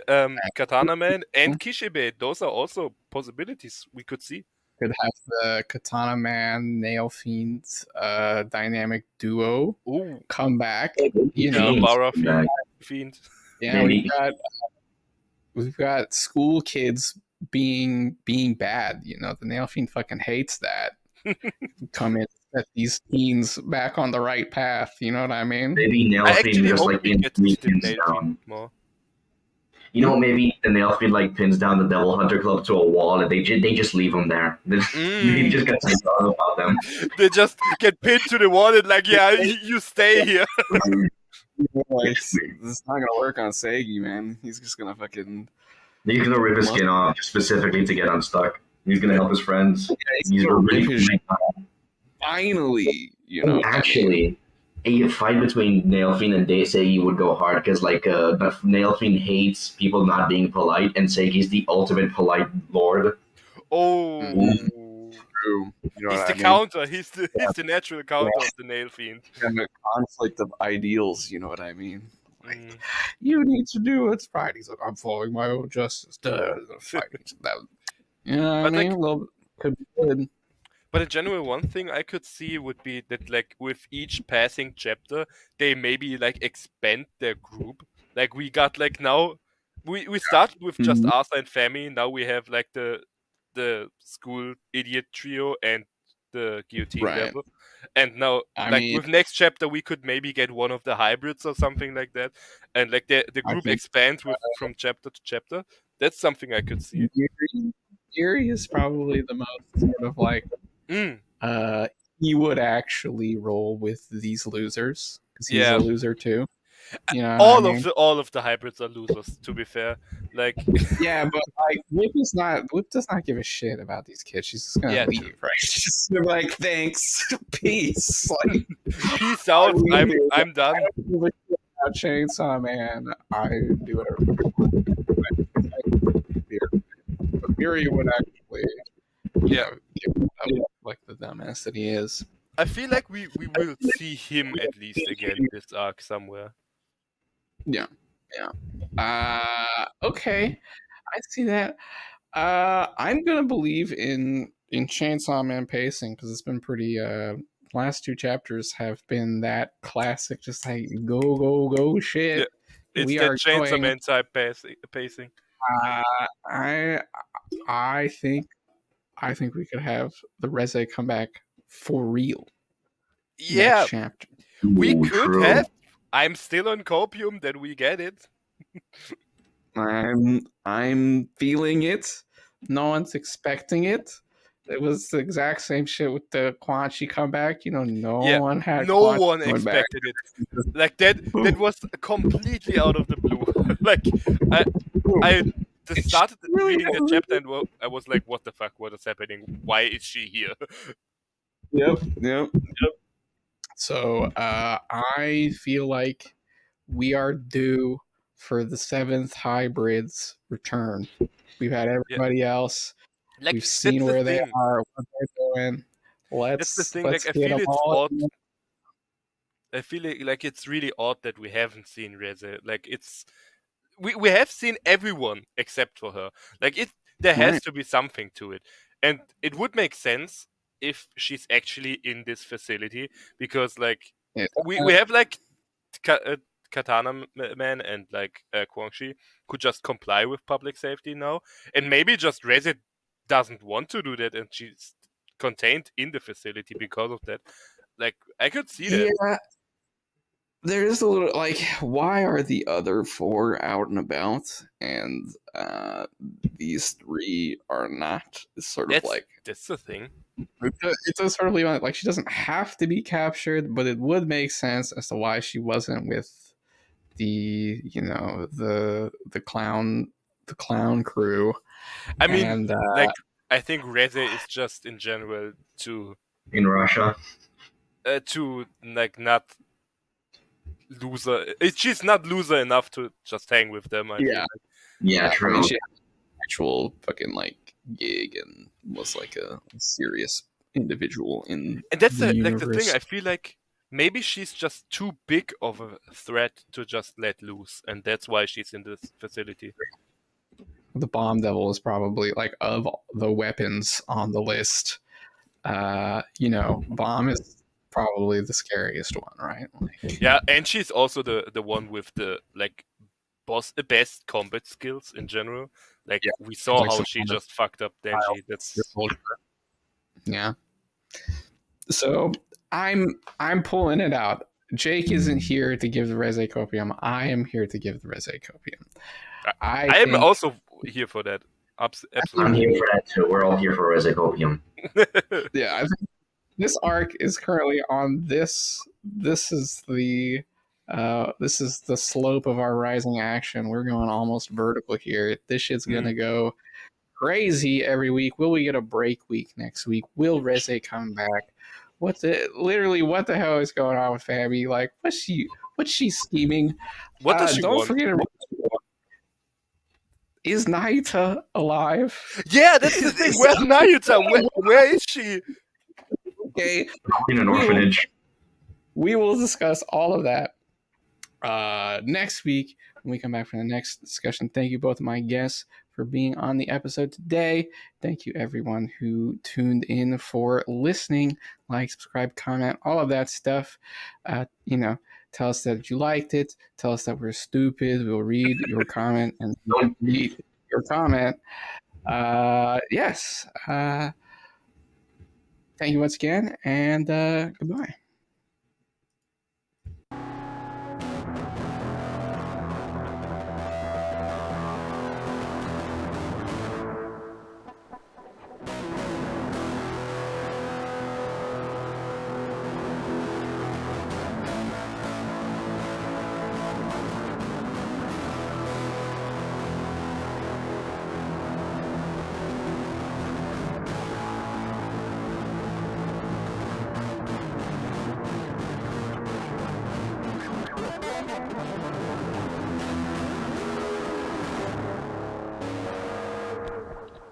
Speaker 2: Katana Man, and Kishibe. Those are also possibilities we could see.
Speaker 1: could have the Katana Man Nail Fiend dynamic duo
Speaker 2: Ooh,
Speaker 1: come back.
Speaker 2: Nobara
Speaker 3: Back.
Speaker 2: fiend.
Speaker 1: Yeah,
Speaker 3: Maybe.
Speaker 1: we've got school kids being bad. The Nail Fiend fucking hates that. Come in, set these teens back on the right path. You know what I mean?
Speaker 3: Maybe Nail
Speaker 2: I
Speaker 3: Fiend
Speaker 2: actually
Speaker 3: just
Speaker 2: hope
Speaker 3: like
Speaker 2: we
Speaker 3: in
Speaker 2: get the
Speaker 3: weekends
Speaker 2: Nail
Speaker 3: down.
Speaker 2: Fiend more.
Speaker 3: You know, maybe the Nail Fiend like pins down the Devil Hunter Club to a wall, and they just leave them there. They just get silent about them.
Speaker 2: They just get pinned to the wall and like, yeah, you stay here.
Speaker 1: Like, this is not gonna work on Sagi, man. He's just gonna fucking.
Speaker 3: He's gonna rip his skin off specifically to get unstuck. He's gonna help his friends. He's
Speaker 1: gonna
Speaker 3: really
Speaker 1: rip his finally, you know.
Speaker 3: actually. A fight between Nail Fiend and Sagi would go hard because the Nail Fiend hates people not being polite, and Sagi's the ultimate polite lord.
Speaker 2: Oh,
Speaker 1: True. You know
Speaker 2: he's
Speaker 1: what
Speaker 2: the
Speaker 1: I mean?
Speaker 2: counter. He's the natural counter of the Nail Fiend.
Speaker 1: Kind of conflict of ideals. You know what I mean? Like,
Speaker 2: Mm.
Speaker 1: you need to do what's right. He's like, I'm following my own justice. Fighting. That, you know what I mean?
Speaker 2: Like,
Speaker 1: a little could be good.
Speaker 2: But in general, one thing I could see would be that, like, with each passing chapter, they maybe like expand their group. Like, we got like now, we started with just Arthur and Femi. Now we have like the school idiot trio and the guillotine devil. And now, with next chapter, we could maybe get one of the hybrids or something like that. And like the group expands from chapter to chapter. That's something I could see.
Speaker 1: Yuri is probably the most sort of like. He would actually roll with these losers because he's a loser too. You know,
Speaker 2: all of the hybrids are losers. To be fair, like
Speaker 1: yeah, but like Whip does not give a shit about these kids. She's just gonna leave, right? She's just gonna be like, thanks, peace, like
Speaker 2: peace out. I'm done.
Speaker 1: I don't give a shit about Chainsaw Man. I do whatever. But Miri would actually. Like the dumbass that he is.
Speaker 2: I feel like we will see him at least again this arc somewhere.
Speaker 1: Yeah. Okay. I see that. I'm gonna believe in Chainsaw Man pacing because it's been pretty. Last two chapters have been that classic, just like go shit.
Speaker 2: Yeah. It's that Chainsaw Man type pacing.
Speaker 1: I think we could have the Reze come back for real.
Speaker 2: Yeah,
Speaker 1: next chapter.
Speaker 2: We could have. I'm still on copium that we get it.
Speaker 1: I'm feeling it. No one's expecting it. It was the exact same shit with the Quan Chi comeback. You know, no one had.
Speaker 2: No one expected it. Like that was completely out of the blue. Like I just started reading the chapter and I was like, "What the fuck? What is happening? Why is she here?"
Speaker 1: Yep. So I feel like we are due for the 7th hybrid's return. We've had everybody else. Like, we've seen where they are, what they're doing. That's the thing.
Speaker 2: Like, I feel it's odd. I feel like it's really odd that we haven't seen Reze. Like, it's we have seen everyone except for her. Like, there has to be something to it, and it would make sense if she's actually in this facility because, like, we have like Katana Man and like Quan Chi could just comply with public safety now, and maybe just Reze doesn't want to do that, and she's contained in the facility because of that. Like, I could see that.
Speaker 1: Yeah. There is a little like, why are the other 4 out and about, and these 3 are not? It's sort of like
Speaker 2: that's the thing.
Speaker 1: It's a sort of like she doesn't have to be captured, but it would make sense as to why she wasn't with the the clown crew.
Speaker 2: I mean, like, I think Reze is just in general
Speaker 3: in Russia
Speaker 2: to like not loser. She's not loser enough to just hang with them. I feel like.
Speaker 1: True. I mean, she had an actual fucking like gig and was like a serious individual in.
Speaker 2: And that's the thing. I feel like maybe she's just too big of a threat to just let loose, and that's why she's in this facility.
Speaker 1: The Bomb Devil is probably like, of the weapons on the list. Bomb is probably the scariest one, right? Like,
Speaker 2: yeah, and she's also the one with the like best combat skills in general. Like, we saw like how she just fucked up Denji. That's
Speaker 1: So I'm pulling it out. Jake isn't here to give the Reze copium. I am here to give the Reze copium.
Speaker 2: I am
Speaker 1: think
Speaker 2: also here for that.
Speaker 3: I'm
Speaker 2: Absolutely.
Speaker 3: here for that too. We're all here for Rezek Opium.
Speaker 1: yeah, I think this arc is currently on this. This is the slope of our rising action. We're going almost vertical here. This shit's gonna go crazy every week. Will we get a break week next week? Will Reze come back? What the hell is going on with Fabi? Like, what's she scheming?
Speaker 2: What does she
Speaker 1: Don't
Speaker 2: want?
Speaker 1: forget, is Naita alive?
Speaker 2: Yeah, that's the thing. Where's Nayuta? Where is she?
Speaker 1: Okay,
Speaker 3: In an orphanage.
Speaker 1: we will discuss all of that next week when we come back for the next discussion. Thank you both of my guests for being on the episode today. Thank you everyone who tuned in for listening. Like, subscribe, comment, all of that stuff. Tell us that you liked it. Tell us that we're stupid. We'll read your comment and read your comment. Yes. Thank you once again, and goodbye.